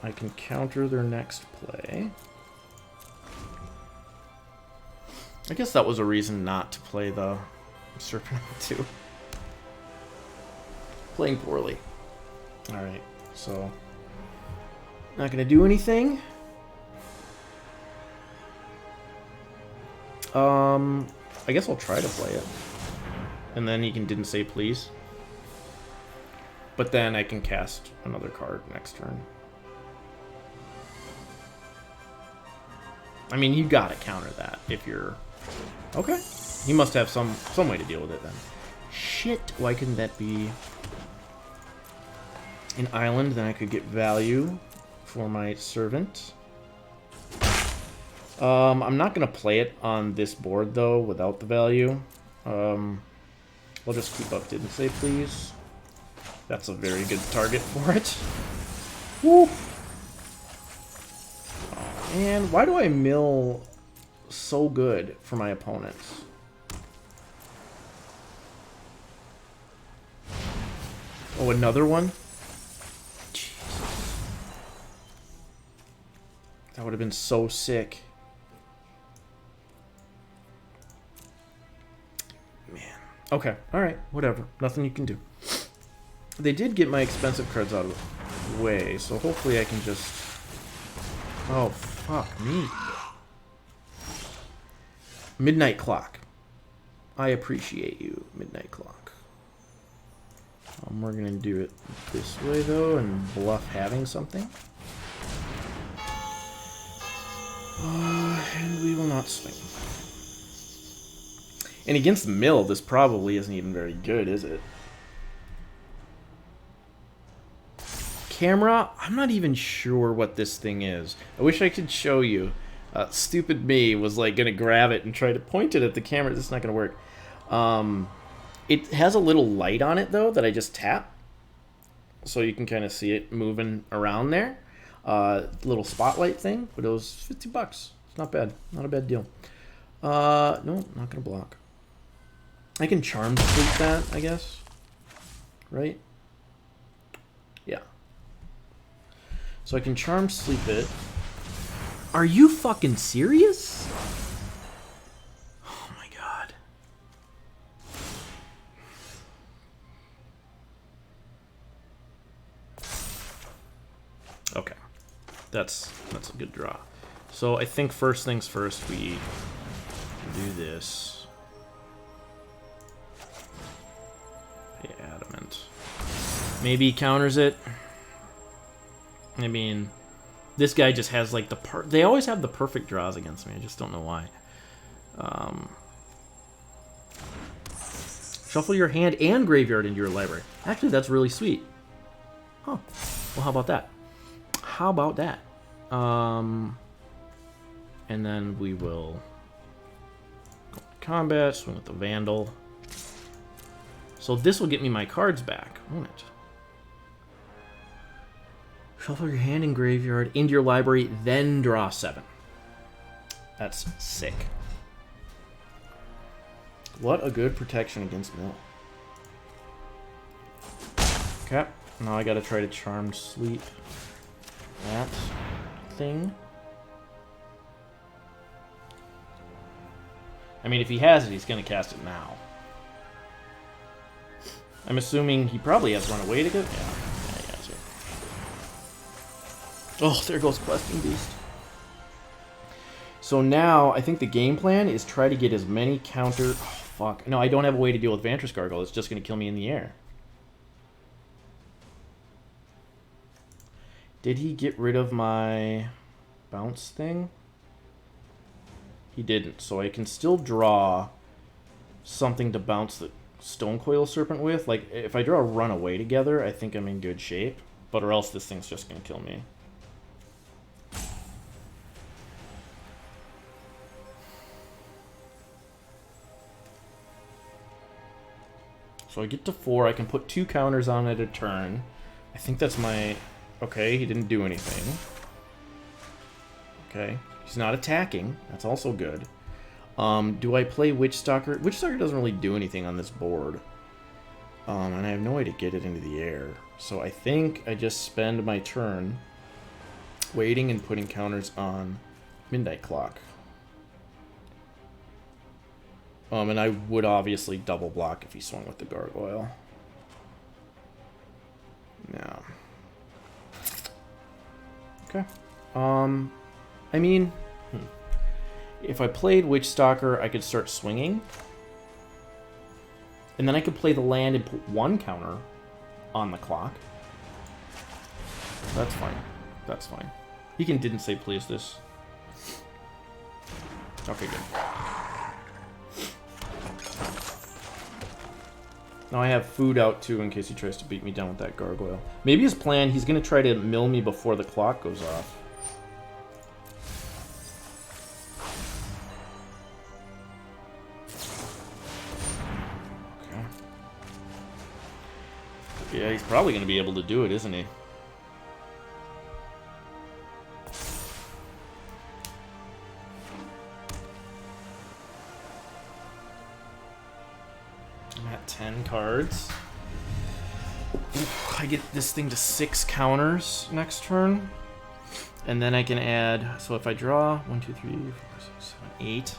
I can counter their next play. I guess that was a reason not to play the Serpent 2. Playing poorly. Alright, so... Not gonna do anything. I guess I'll try to play it. And then he didn't say please. But then I can cast another card next turn. I mean, you gotta counter that if you're... Okay. He must have some way to deal with it then. Shit, why couldn't that be an island? Then I could get value for my servant. I'm not gonna play it on this board though without the value. I'll just keep up didn't say please. That's a very good target for it. Woo! Oh, man, why do I mill so good for my opponents? Oh, another one? Jesus. That would have been so sick. Man. Okay, alright, whatever. Nothing you can do. They did get my expensive cards out of the way, so hopefully I can just... Oh, fuck me. Midnight Clock. I appreciate you, Midnight Clock. We're going to do it this way, though, and bluff having something. And we will not swing. And against the mill, this probably isn't even very good, is it? Camera, I'm not even sure what this thing is. I wish I could show you. Stupid me was like gonna grab it and try to point it at the camera. This is not gonna work. It has a little light on it though that I just tap, so you can kind of see it moving around there. Little spotlight thing, but it was $50. It's not bad. Not a bad deal. No, not gonna block. I can charm sleep that, I guess. Right? Yeah. So I can charm sleep it. Are you fucking serious? Oh my god. Okay. That's a good draw. So I think first things first, we do this. Pay adamant. Maybe he counters it. I mean, this guy just has like they always have the perfect draws against me. I just don't know why. Shuffle your hand and graveyard into your library. Actually, that's really sweet. Huh. Well, how about that? How about that? And then we will go to combat, swing with the Vandal. So this will get me my cards back, won't it? Shuffle your hand and graveyard into your library, then draw 7. That's sick. What a good protection against mill. Okay, now I gotta try to Charmed Sleep that thing. I mean, if he has it, he's gonna cast it now. I'm assuming he probably has Run Away to go. Yeah, he has it. Oh, there goes Questing Beast. So now, I think the game plan is try to get as many counter... Oh, fuck. No, I don't have a way to deal with Vantress Gargoyle. It's just going to kill me in the air. Did he get rid of my bounce thing? He didn't. So I can still draw something to bounce the Stonecoil Serpent with. Like, if I draw a Runaway together, I think I'm in good shape. But or else this thing's just going to kill me. So I get to 4. I can put 2 counters on it a turn. I think that's my... Okay, he didn't do anything. Okay. He's not attacking. That's also good. Do I play Witchstalker? Witchstalker doesn't really do anything on this board. And I have no way to get it into the air. So I think I just spend my turn waiting and putting counters on Midnight Clock. And I would obviously double block if he swung with the Gargoyle. Yeah. Okay. I mean, if I played Witchstalker, I could start swinging. And then I could play the land and put one counter on the clock. That's fine. That's fine. He didn't say please this. Okay, good. Now I have food out too in case he tries to beat me down with that Gargoyle. Maybe his plan, he's going to try to mill me before the clock goes off. Yeah, he's probably going to be able to do it, isn't he? I'm at 10 cards. I get this thing to 6 counters next turn. And then I can add... So if I draw 1, 2, 3, 4, 6, 7, 8.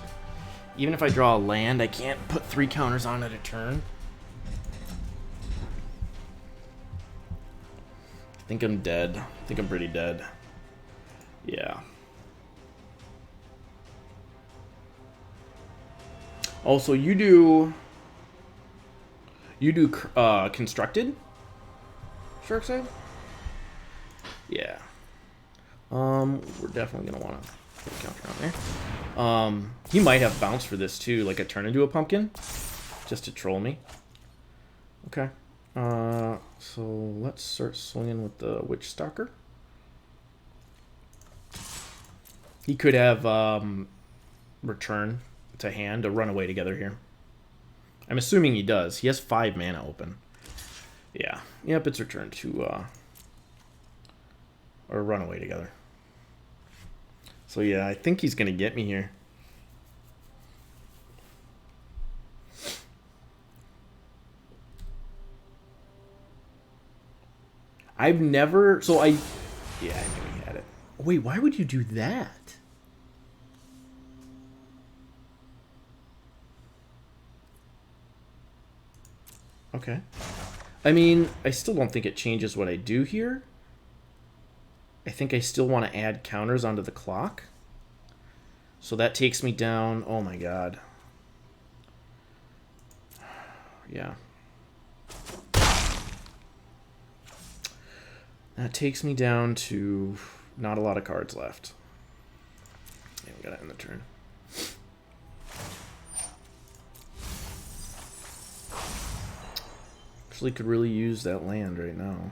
Even if I draw a land, I can't put 3 counters on it a turn. I think I'm dead. I think I'm pretty dead. Yeah. Also, you do constructed? Sharkside? Yeah. We're definitely gonna want to put a counter on there. He might have bounce for this too, like a turn into a pumpkin, just to troll me. Okay. So let's start swinging with the Witchstalker. He could have return to hand or run away together here. I'm assuming he does. He has 5 mana open. Yeah. Yep, it's return to or run away together. So yeah, I think he's gonna get me here. I've never... So I... Yeah, I knew he had it. Wait, why would you do that? Okay. I mean, I still don't think it changes what I do here. I think I still want to add counters onto the clock. So that takes me down... Oh my god. Yeah. That takes me down to not a lot of cards left. Yeah, we got to end the turn. Actually could really use that land right now.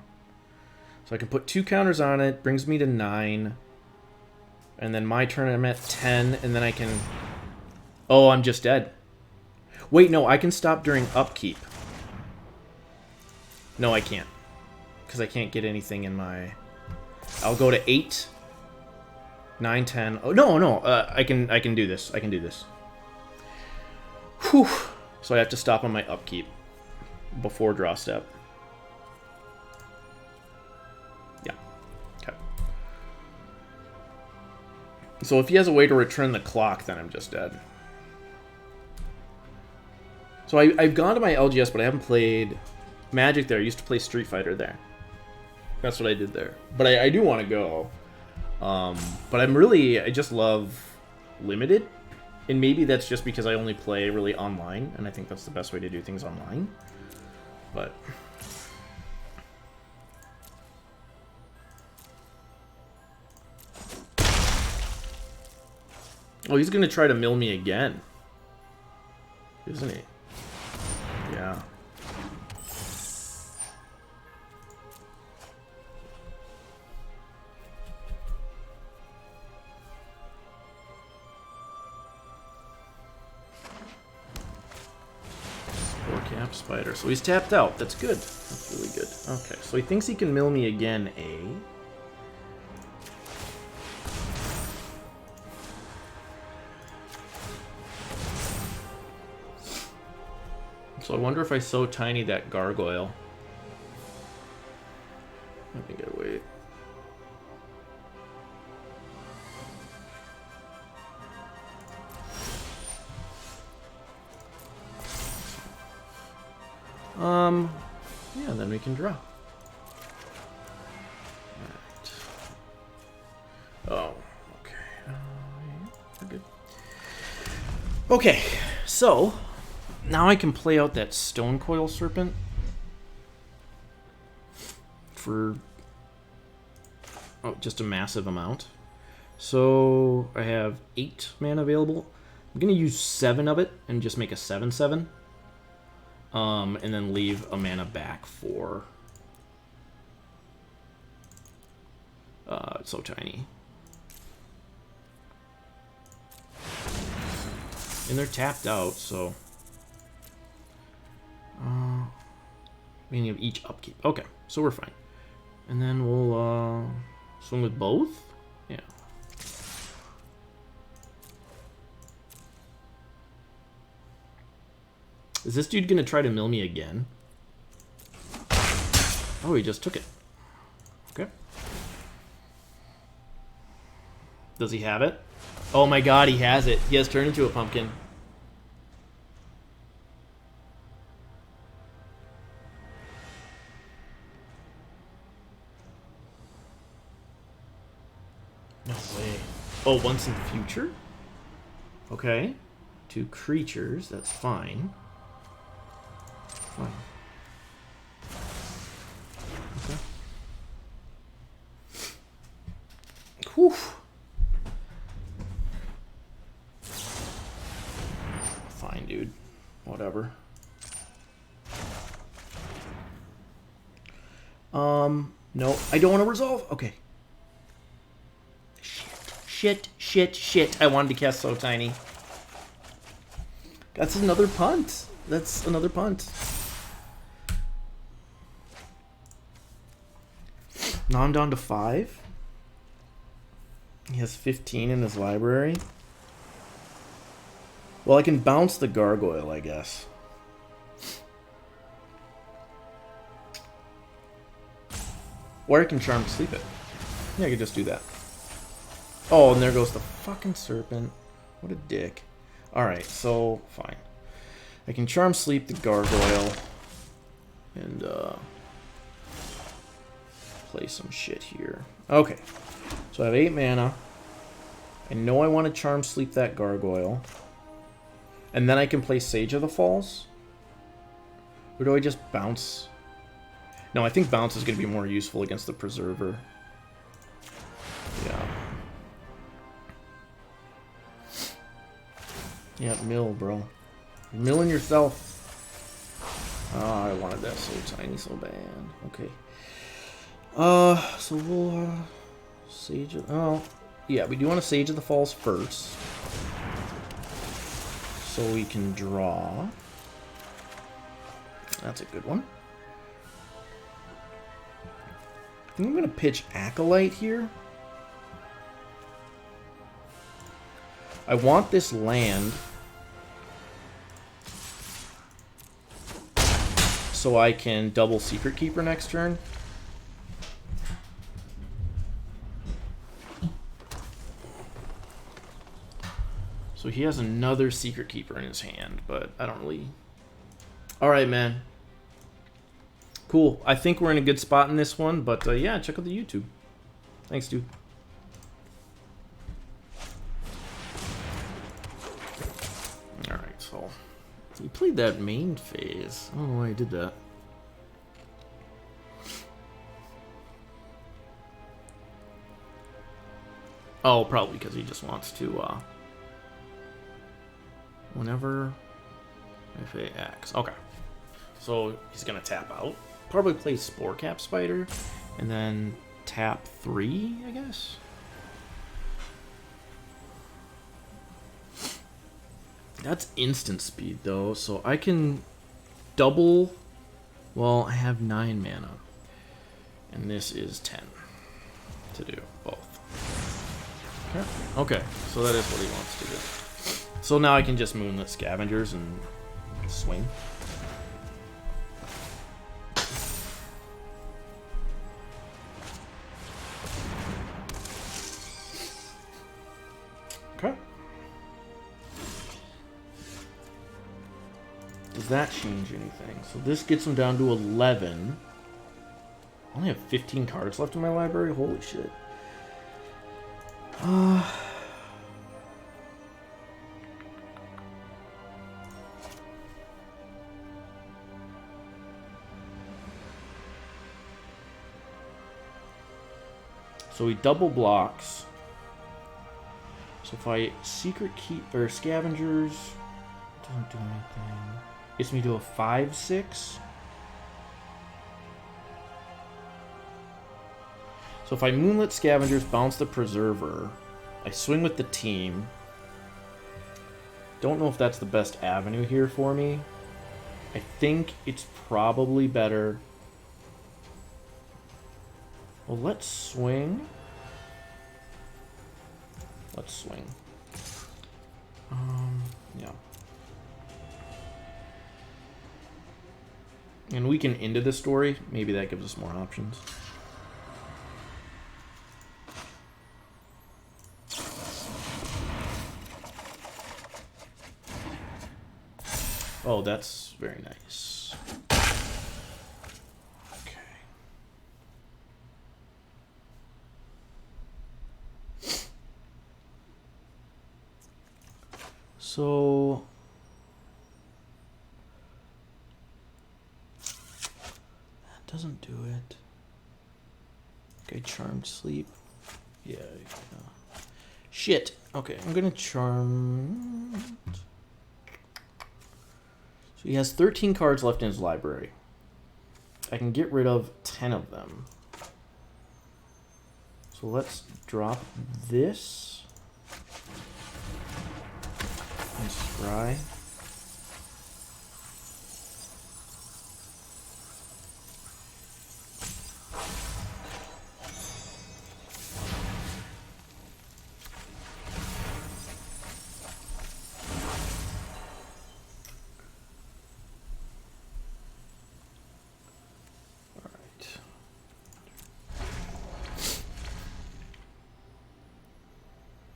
So I can put 2 counters on it, brings me to 9. And then my turn I'm at 10, and then I can... Oh, I'm just dead. Wait, no, I can stop during upkeep. No, I can't. Because I can't get anything in my... I'll go to 8, 9, 10. Oh, no. I can do this. I can do this. Whew. So I have to stop on my upkeep before draw step. Yeah. Okay. So if he has a way to return the clock, then I'm just dead. So I've gone to my LGS, but I haven't played Magic there. I used to play Street Fighter there. That's what I did there. But I do want to go. But I just love Limited. And maybe that's just because I only play really online. And I think that's the best way to do things online. But... Oh, he's going to try to mill me again. Isn't he? Yeah. Cap Spider. So he's tapped out. That's good. That's really good. Okay, so he thinks he can mill me again, So So I wonder if I so tiny that gargoyle. Let me get away. Yeah, then we can draw. Right. Oh, okay. We're good. Okay, so now I can play out that Stone Coil Serpent for just a massive amount. So I have 8 mana available. I'm gonna use 7 of it and just make a 7/7. And then leave a mana back for it's so tiny. And they're tapped out, so meaning of each upkeep. Okay, so we're fine. And then we'll swing with both? Yeah. Is this dude gonna try to mill me again? Oh, he just took it. Okay. Does he have it? Oh my god, he has it. He has turned into a pumpkin. No way. Oh, once in the future? Okay. 2 creatures, that's fine. Fine. Okay. Whew. Fine, dude. Whatever. No, I don't want to resolve. Okay. Shit. I wanted to cast So Tiny. That's another punt. That's another punt. Now I'm down to 5. He has 15 in his library. Well, I can bounce the gargoyle, I guess. Or I can Charm Sleep it. Yeah, I could just do that. Oh, and there goes the fucking serpent. What a dick. Alright, so, fine. I can Charm Sleep the gargoyle. And, play some shit here. Okay. So I have 8 mana. I know I want to Charm Sleep that gargoyle. And then I can play Sage of the Falls. Or do I just bounce? No, I think bounce is going to be more useful against the Preserver. Yeah. Yeah, mill, bro. You're milling yourself. Oh, I wanted that So Tiny so bad. Okay. So we'll, Sage of... Oh, yeah, we do want to Sage of the Falls first. So we can draw. That's a good one. I think I'm going to pitch Acolyte here. I want this land so I can double Secret Keeper next turn. So he has another Secret Keeper in his hand, but I don't really... Alright, man. Cool. I think we're in a good spot in this one, but yeah, check out the YouTube. Thanks, dude. Alright, so... We played that main phase. I don't know why I did that. Oh, probably because he just wants to, whenever FAX. Okay. So he's going to tap out. Probably play Spore Cap Spider. And then tap 3, I guess. That's instant speed, though. So I can double... Well, I have 9 mana. And this is 10 to do both. Okay, so that is what he wants to do. So now I can just Moonlit Scavengers and swing. Does that change anything? So this gets them down to 11. I only have 15 cards left in my library. Holy shit. So he double blocks. So if I secret key or scavengers, doesn't do anything. Gets me to a 5/6. So if I Moonlit Scavengers, bounce the Preserver, I swing with the team. Don't know if that's the best avenue here for me. I think it's probably better. Well, let's swing. Let's swing. Yeah. And we can into the story. Maybe that gives us more options. Oh, that's very nice. Okay. So that doesn't do it. Okay, Charmed Sleep. Yeah. Shit. Okay, I'm gonna charm. So he has 13 cards left in his library. I can get rid of 10 of them. So let's drop this. And scry.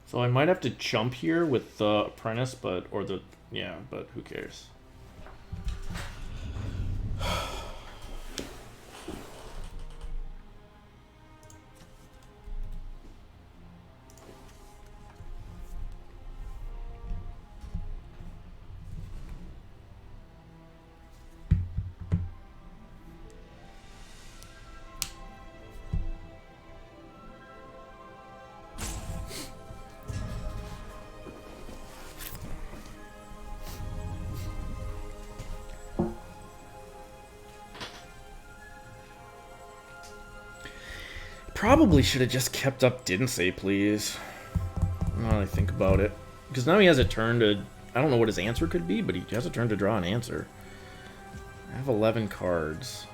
So I might have to jump here with the Apprentice, but who cares? Probably should have just kept up Didn't Say Please. Now that I think about it. Because now he has a turn to... I don't know what his answer could be, but he has a turn to draw an answer. I have 11 cards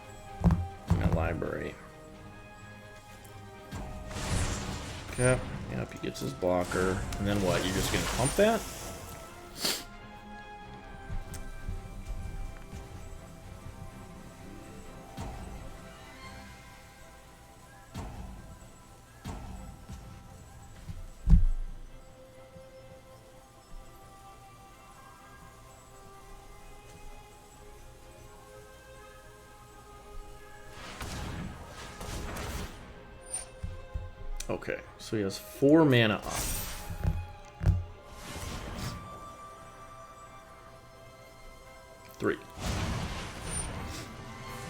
in my library. Okay. Yep, he gets his blocker. And then what? You're just going to pump that? Okay, so he has 4 mana off. Three.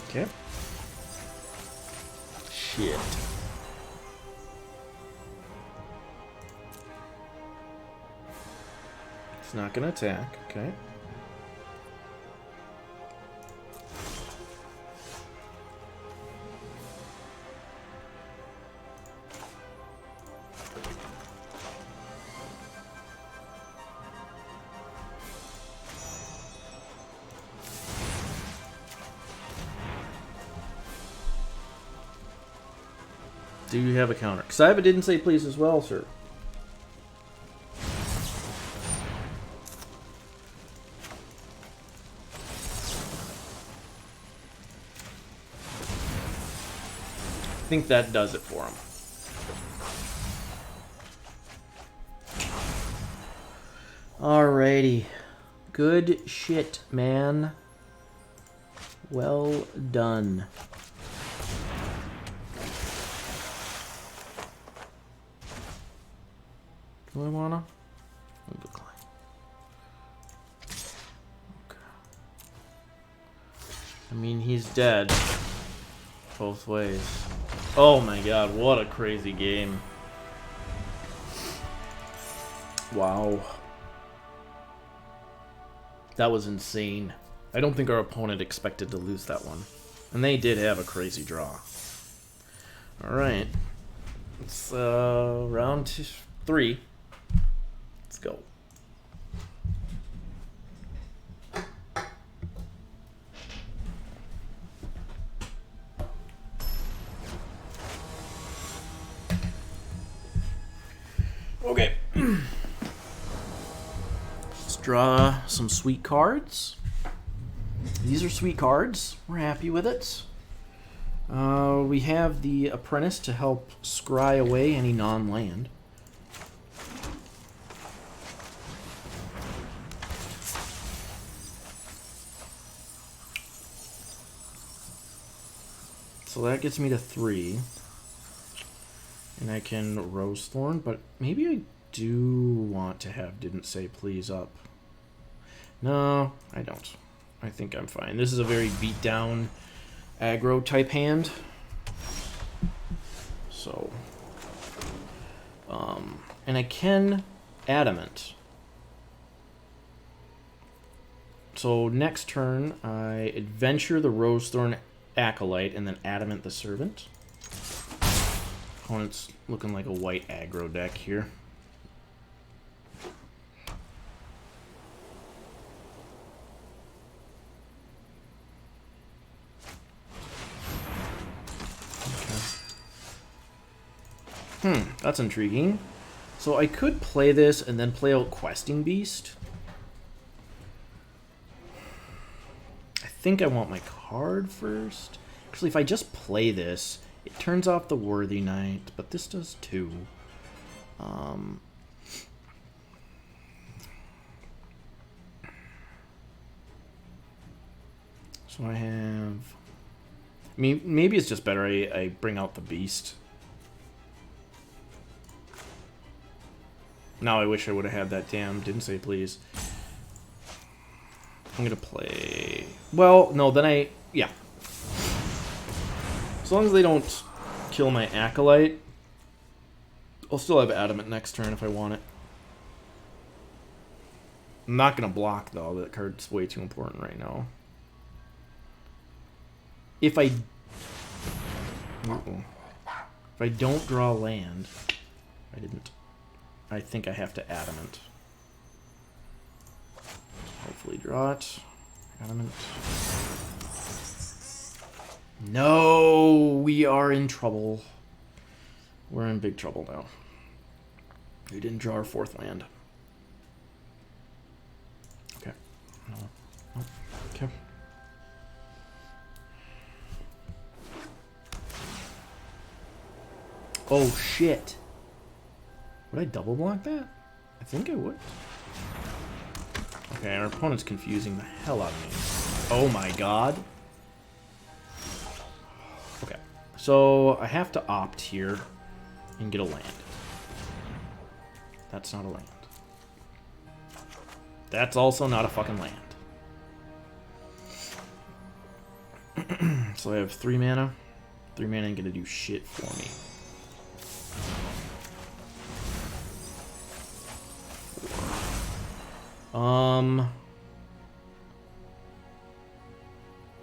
Okay. Shit. It's not gonna attack, okay. Do you have a counter? Because I have a Didn't Say Please as well, sir. I think that does it for him. Alrighty. Good shit, man. Well done. Do I wanna? We'll decline. Okay. I mean, he's dead. Both ways. Oh my god, what a crazy game. Wow. That was insane. I don't think our opponent expected to lose that one. And they did have a crazy draw. Alright. It's round 3. Let's go. Okay. Let's draw some sweet cards. These are sweet cards. We're happy with it. We have the Apprentice to help scry away any non-land. So that gets me to 3. And I can Rose Thorn, but maybe I do want to have Didn't Say Please up. No, I don't. I think I'm fine. This is a very beat down aggro type hand. So, and I can Adamant. So next turn, I Adventure the Rosethorn Acolyte and then Adamant the Servant. Opponent's looking like a white aggro deck here. That's intriguing. So I could play this and then play out Questing Beast. I think I want my card first. Actually, if I just play this, it turns off the Worthy Knight, but this does too. So I have... I mean, maybe it's just better I bring out the Beast. Now I wish I would have had that damn Didn't Say Please. I'm gonna play... Well, no, then I... Yeah. As long as they don't kill my Acolyte, I'll still have Adamant next turn if I want it. I'm not gonna block, though. That card's way too important right now. If I... If I don't draw land... I didn't... I think I have to Adamant. Hopefully draw it. Adamant. No! We are in trouble. We're in big trouble now. We didn't draw our 4th land. Okay. No. Nope. Okay. Oh, shit. Would I double block that? I think I would. Okay, our opponent's confusing the hell out of me. Oh my god. Okay, so I have to opt here and get a land. That's not a land. That's also not a fucking land. So I have 3 mana. 3 mana ain't gonna do shit for me.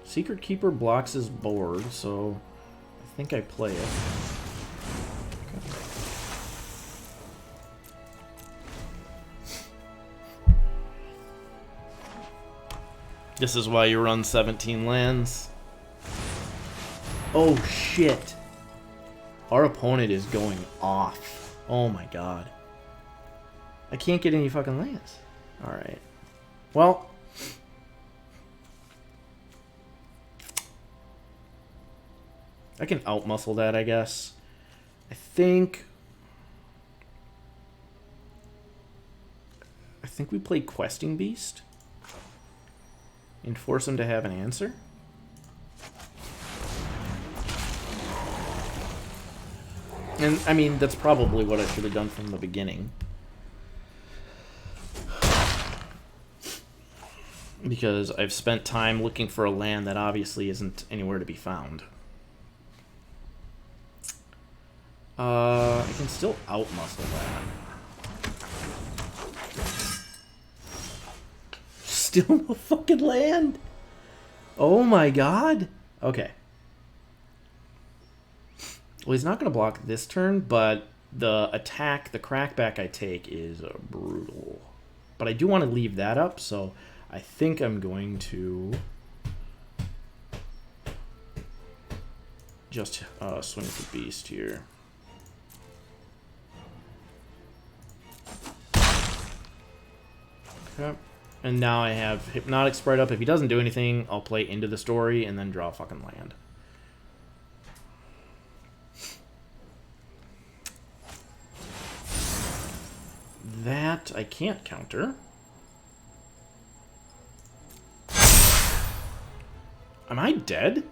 Secret Keeper blocks his board, so I think I play it. Okay. This is why you run 17 lands. Oh shit. Our opponent is going off. Oh my god. I can't get any fucking lands. Alright. Well. I can outmuscle that, I guess. I think we play Questing Beast. And force him to have an answer. And, I mean, that's probably what I should have done from the beginning. Because I've spent time looking for a land that obviously isn't anywhere to be found. I can still outmuscle that. Still no fucking land? Oh my god. Okay. Well, he's not going to block this turn, but the attack, the crackback I take is brutal. But I do want to leave that up, so I think I'm going to just swing with the beast here. Okay. And now I have Hypnotic Sprite up. If he doesn't do anything, I'll play Into the Story and then draw a fucking land. That I can't counter. Am I dead?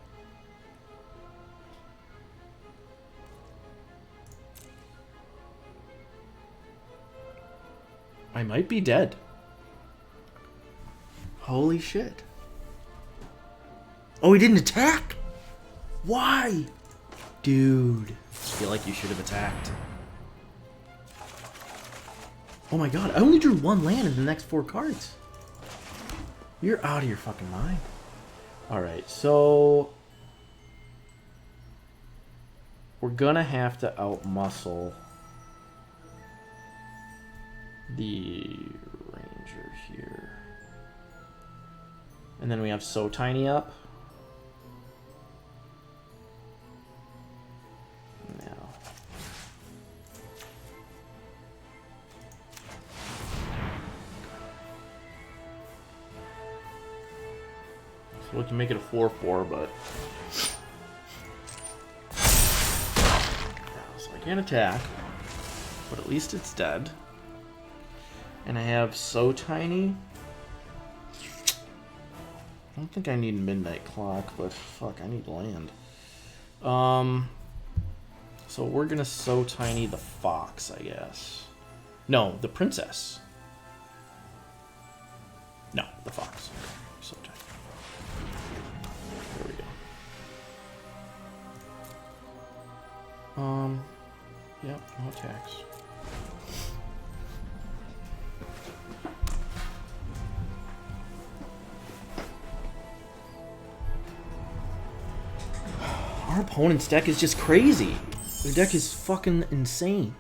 I might be dead. Holy shit. Oh, he didn't attack? Why? Dude. I feel like you should have attacked. Oh my god, I only drew one land in the next 4 cards. You're out of your fucking mind. Alright, so we're gonna have to outmuscle the Ranger here. And then we have So Tiny up. Now. So we can make it a 4/4, but so I can't attack, but at least it's dead. And I have So Tiny. I don't think I need Midnight Clock, but fuck, I need land. So we're gonna So Tiny the Fox, I guess. No, the Princess. No, the Fox. Okay, So Tiny. There we go. Yep, no attacks. Our opponent's deck is just crazy. Their deck is fucking insane.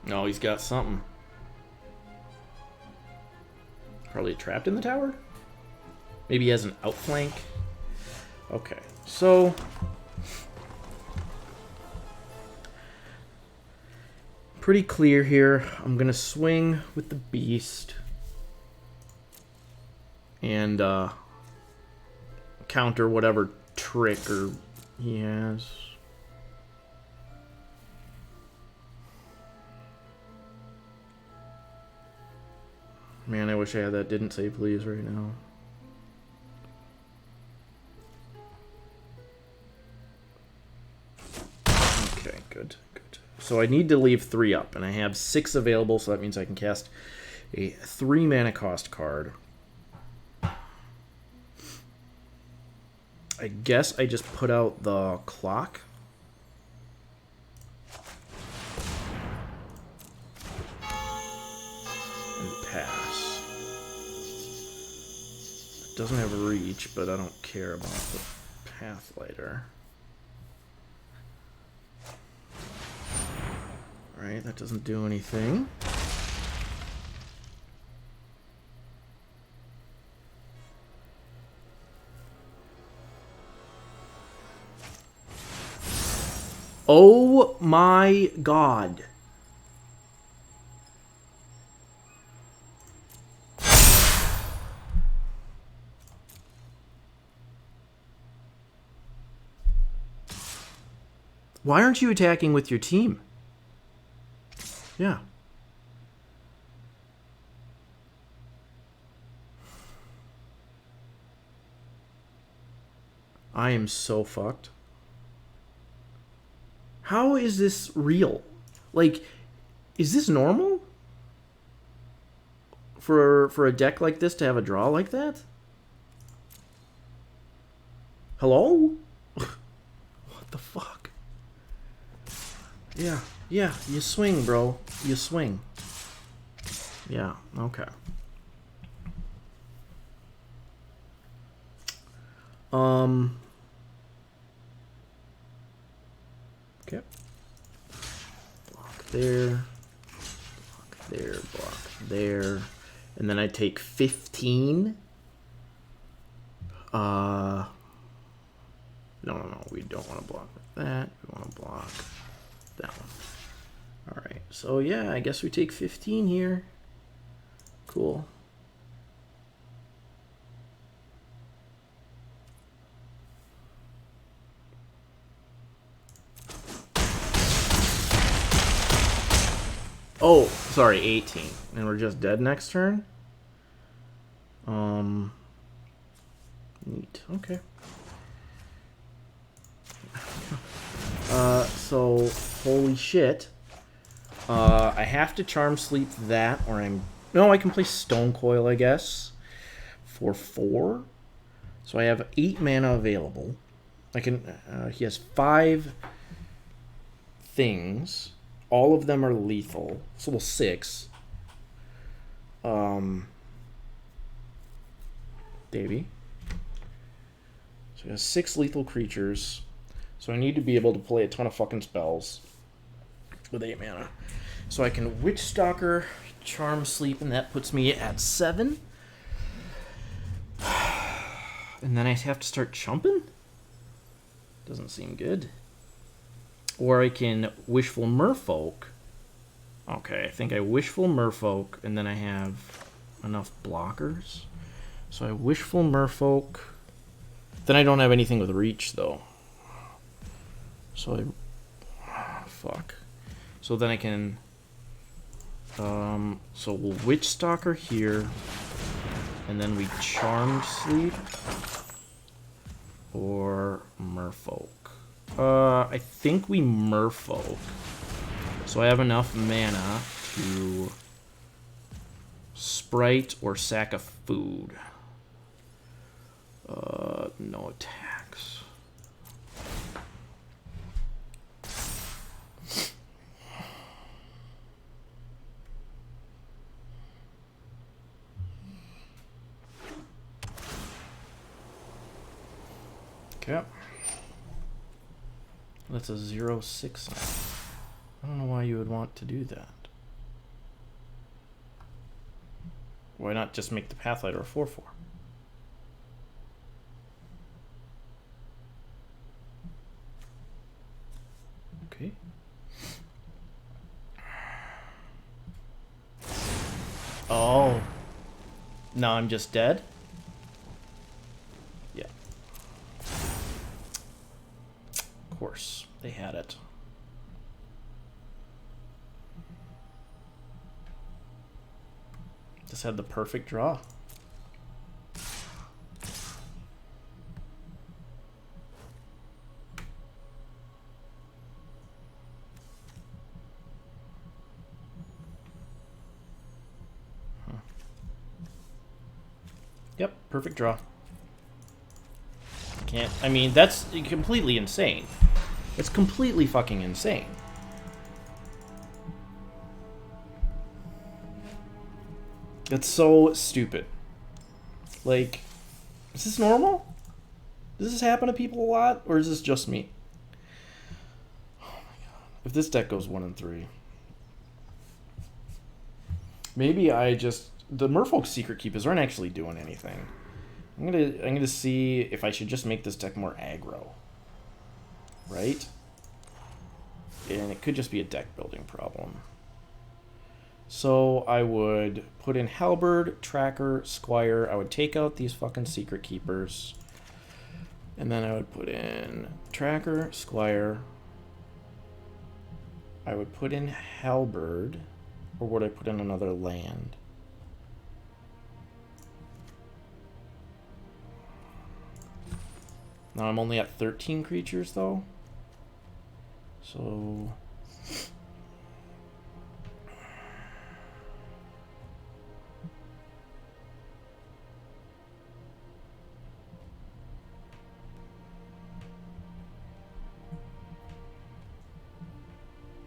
No, he's got something. Probably trapped in the tower? Maybe he has an outflank. Okay, so pretty clear here. I'm gonna swing with the beast and counter whatever trick or he has. Man, I wish I had that didn't say please right now. Okay, good. So I need to leave 3 up, and I have 6 available, so that means I can cast a 3 mana cost card. I guess I just put out the clock. And pass. It doesn't have reach, but I don't care about the Pathlighter. Alright, that doesn't do anything. Oh my god. Why aren't you attacking with your team? Yeah. I am so fucked. How is this real? Like, is this normal? For a deck like this to have a draw like that? Hello? What the fuck? Yeah, yeah, you swing, bro. You swing. Yeah, okay. Okay. Block there. Block there, block there. And then I take 15. No, we don't want to block that. We want to block that one. Alright, so yeah, I guess we take 15 here. Cool. Oh, sorry, 18. And we're just dead next turn? Neat. Okay. So, holy shit. I have to Charm Sleep that, or I'm... No, I can play Stone Coil, I guess, for 4. So I have 8 mana available. I can... he has 5 things. All of them are lethal. So, well, 6. Davey. So he has 6 lethal creatures. So I need to be able to play a ton of fucking spells with 8 mana. So I can Witch Stalker, Charm Sleep, and that puts me at 7. And then I have to start chumping? Doesn't seem good. Or I can Wishful Merfolk. Okay, I think I Wishful Merfolk, and then I have enough blockers. So I Wishful Merfolk. Then I don't have anything with reach, though. So I... fuck. So then I can... so we'll Witch Stalker here. And then we Charmed Sleep. Or Merfolk. I think we Merfolk. So I have enough mana to Sprite or sack a food. No attacks. Okay. That's a 0/6 now. I don't know why you would want to do that. Why not just make the Pathlighter a 4/4? Okay. Oh. Now I'm just dead? Yeah. Of course, they had it. Just had the perfect draw. Yep, perfect draw. Can't... I mean, that's completely insane. It's completely fucking insane. That's so stupid. Like, is this normal? Does this happen to people a lot? Or is this just me? Oh my god. If this deck goes 1 and 3... Maybe I just... The Merfolk Secret Keepers aren't actually doing anything. I'm gonna see if I should just make this deck more aggro. Right? And it could just be a deck building problem. So I would put in Halberd, Tracker, Squire. I would take out these fucking Secret Keepers. And then I would put in Tracker, Squire. I would put in Halberd, or would I put in another land? Now I'm only at 13 creatures though. So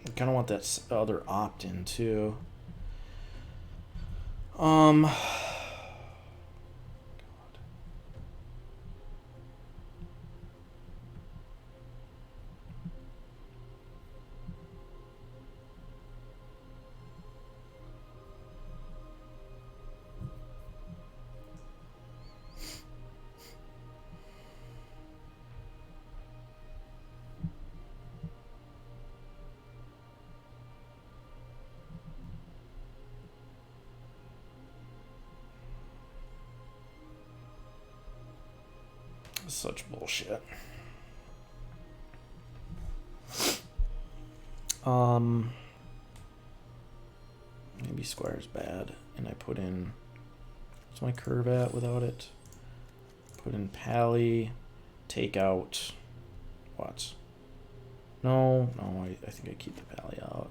I kind of want that other opt-in too. God. Such bullshit. Maybe Squire's bad, and I put in. What's my curve at without it? Put in Pally, take out what? No, I think I keep the Pally out.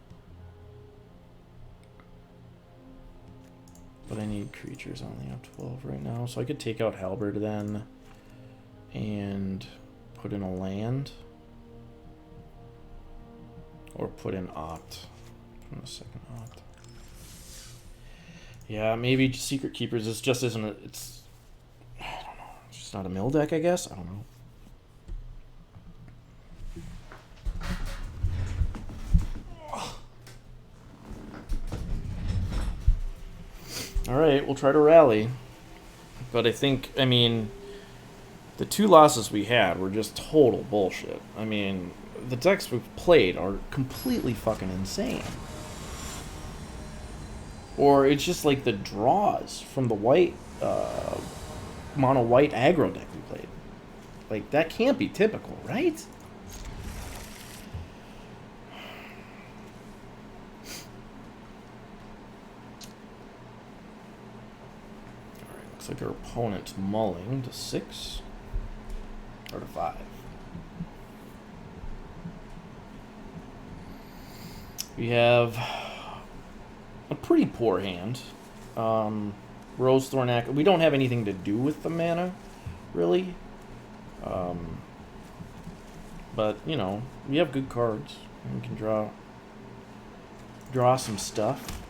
But I need creatures. I only have 12 right now, so I could take out Halberd then. And put in a land, or put in opt from the second opt. Yeah, maybe Secret Keepers is just isn't it? It's, I don't know. It's just not a mill deck, I guess. I don't know. All right, we'll try to rally, but I mean. The 2 losses we had were just total bullshit. I mean, the decks we've played are completely fucking insane. Or it's just like the draws from the white, mono white aggro deck we played. Like, that can't be typical, right? Alright, looks like our opponent's mulling to 6. Or to 5. We have a pretty poor hand. Rose Thornac. We don't have anything to do with the mana, really. But you know, we have good cards. And we can draw some stuff.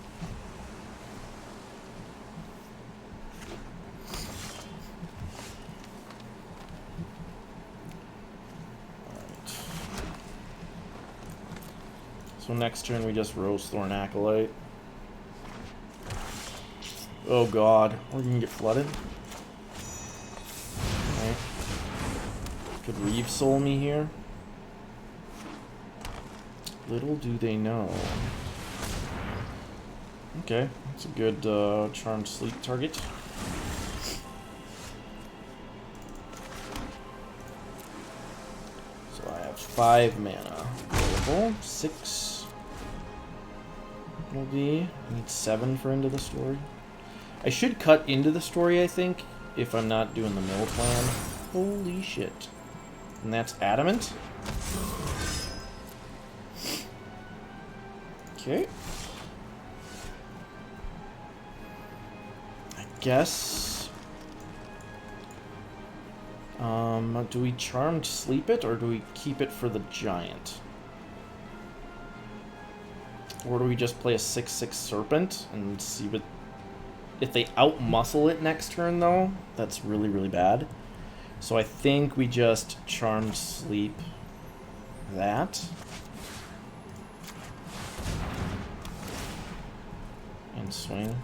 So next turn we just Rosethorn Acolyte. Oh god, we're gonna get flooded. Okay. Could Reeve Soul me here. Little do they know. Okay, that's a good Charmed Sleep target. So I have 5 mana available. 6. Will be. I need 7 for Into the Story. I should cut Into the Story, I think, if I'm not doing the mill plan. Holy shit. And that's Adamant. Okay. I guess. Do we Charmed Sleep it, or do we keep it for the Giant? Or do we just play a 6/6 Serpent and see what... If they out-muscle it next turn, though, that's really, really bad. So I think we just Charmed Sleep that. And swing.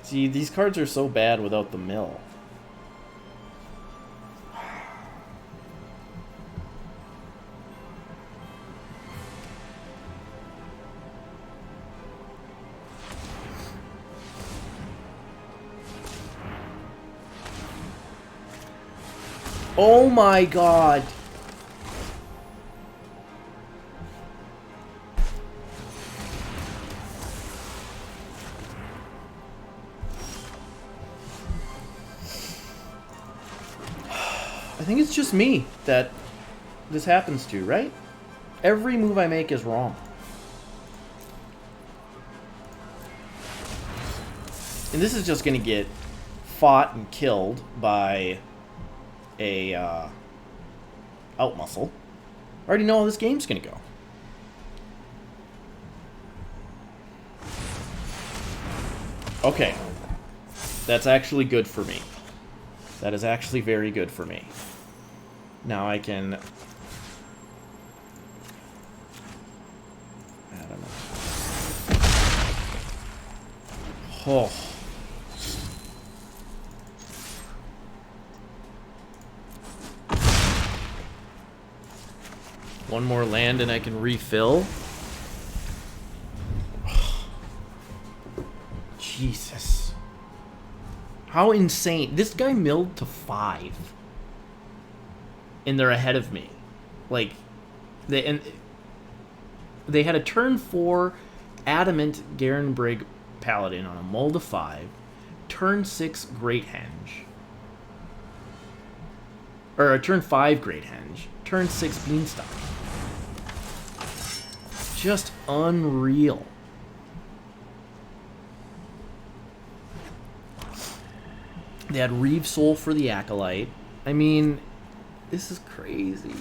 See, these cards are so bad without the mill. Oh my god. I think it's just me that this happens to, right? Every move I make is wrong. And this is just going to get fought and killed by a out muscle. I already know how this game's going to go. Okay. That's actually good for me. That is actually very good for me. Now I can... I don't know. Oh. One more land and I can refill. Jesus. How insane. This guy milled to 5. And they're ahead of me. Like, they had a turn 4 Adamant Garenbrig Paladin on a mull to 5. Turn 6 Great Henge. Or a turn 5 Great Henge. Turn 6 Beanstalk. Just unreal. They had Reeve Soul for the Acolyte. I mean, this is crazy.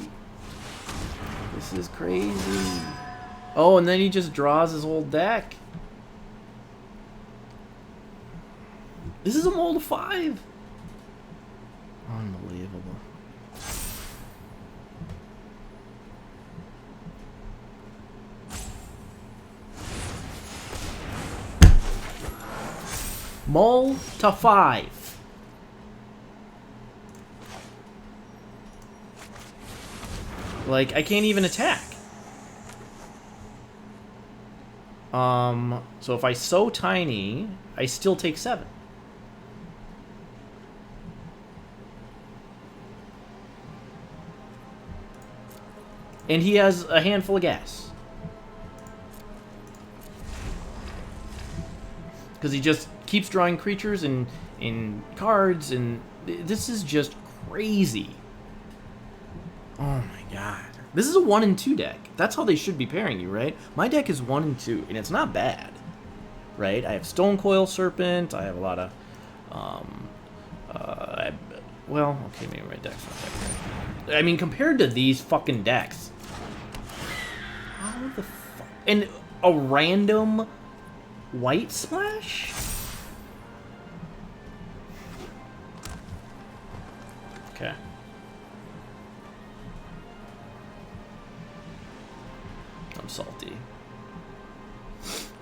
This is crazy. Oh, and then he just draws his whole deck. This is a mull to 5. Unbelievable. Mull to 5. Like, I can't even attack. So if I sow Tiny, I still take 7. And he has a handful of gas. Because he just keeps drawing creatures and cards, and this is just crazy. Oh my god. This is a 1 and 2 deck. That's how they should be pairing you, right? My deck is 1 and 2, and it's not bad. Right? I have Stonecoil Serpent, I have a lot of... well, okay, maybe my deck's not that good. I mean, compared to these fucking decks... How the fuck... And a random white splash? Okay. I'm salty.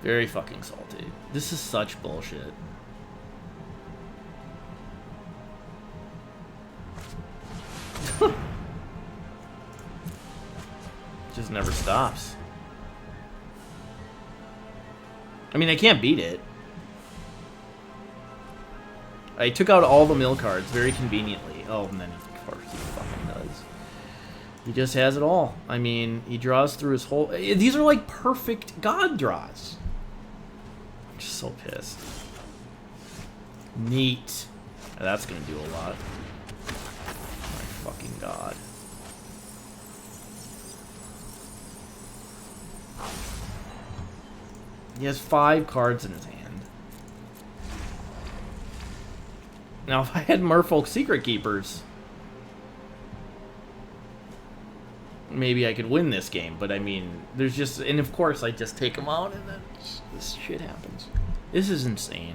Very fucking salty. This is such bullshit. Just never stops. I mean, I can't beat it. I took out all the mill cards very conveniently. Oh, and then of course he fucking does. He just has it all. I mean, he draws through his whole... These are like perfect god draws. I'm just so pissed. Neat. That's gonna do a lot. My fucking god. He has 5 cards in his hand. Now, if I had Merfolk Secret Keepers, maybe I could win this game. But I mean, there's just... And of course, I just take them out and then this shit happens. This is insane.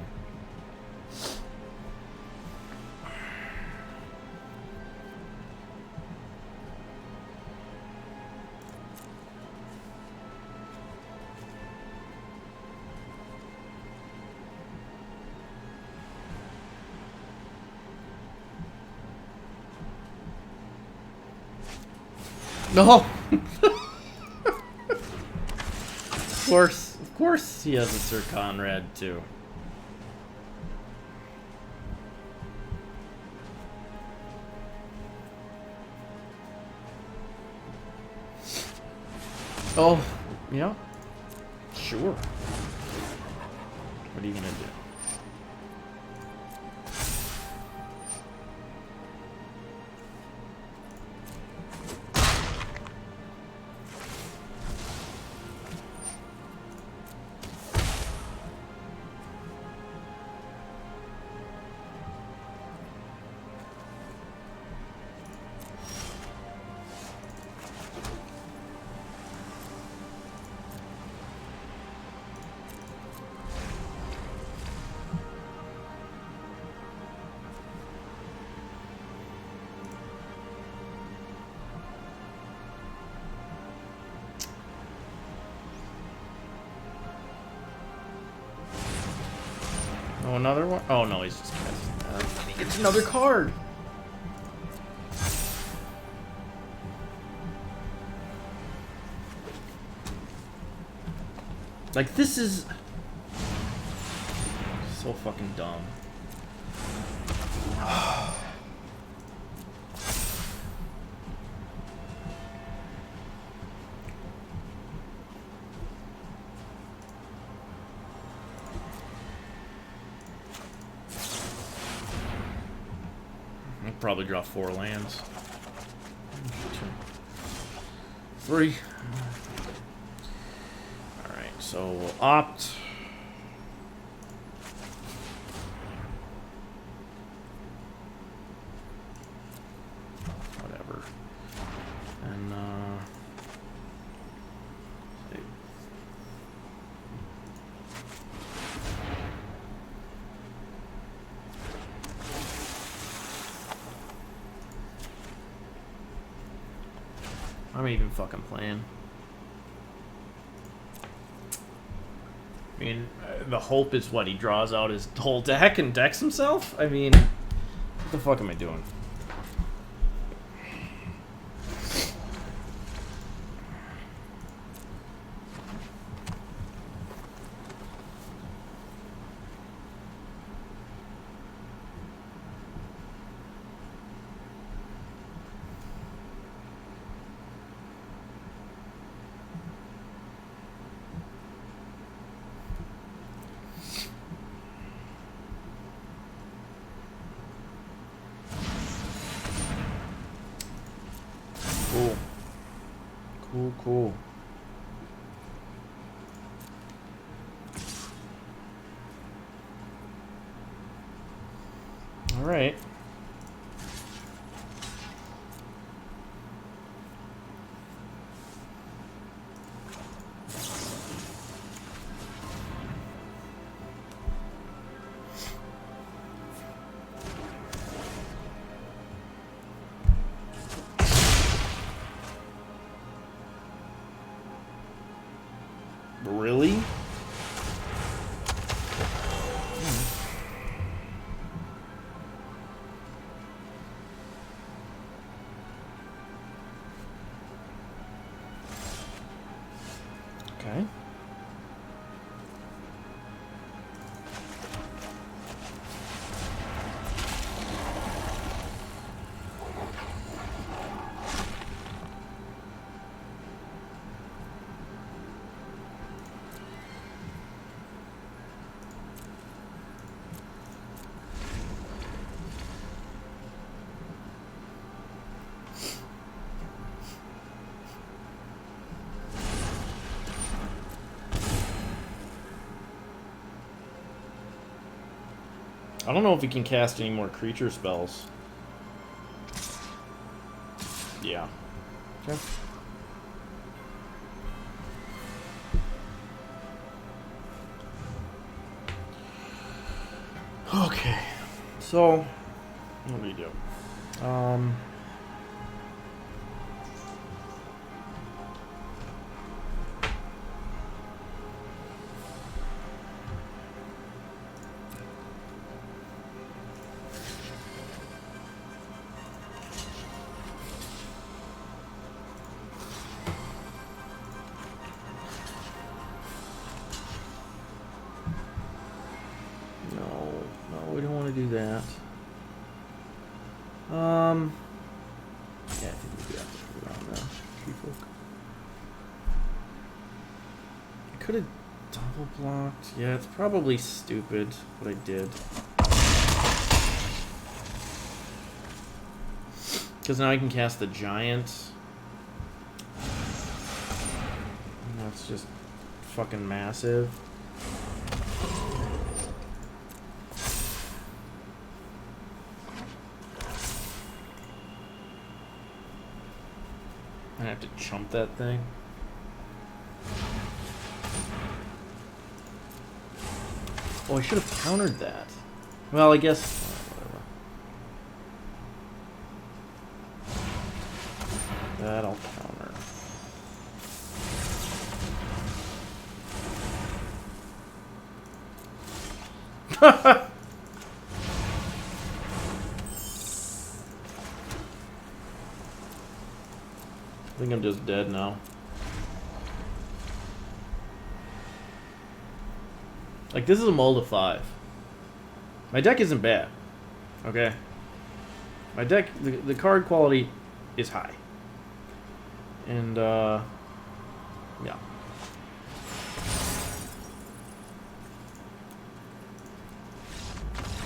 No. Of course he has a Sir Conrad too. Oh, yeah. Sure. What are you gonna do? Oh, another one? Oh, no, he's just casting that. He gets another card! Like, this is... so fucking dumb. I'll probably draw 4 lands. 2, 3. Alright, so we'll opt. Whatever. And, save. I'm even fucking playing. I mean, the hope is what? He draws out his whole deck and decks himself? I mean, what the fuck am I doing? Cool. Cool, cool. All right. Really? Okay. I don't know if he can cast any more creature spells. Yeah. Okay. Okay. So, what do we do? No, we don't want to do that. Yeah, I think we do have to put it on there. Tree folk. could have double blocked. Yeah, it's probably stupid what I did. Because now I can cast the giant. And that's just fucking massive. I have to chump that thing. Oh, I should have countered that. Well, I guess... whatever. That'll counter. I think I'm just dead now. Like, this is a mold of 5. My deck isn't bad. Okay? My deck, the card quality is high. And, yeah.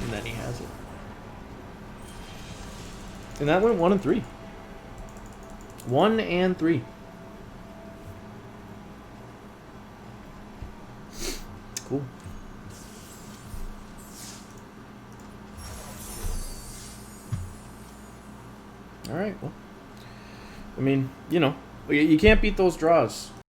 And then he has it. And that went 1 and 3. 1 and 3. Cool. Alright, well. I mean, you know, you can't beat those draws.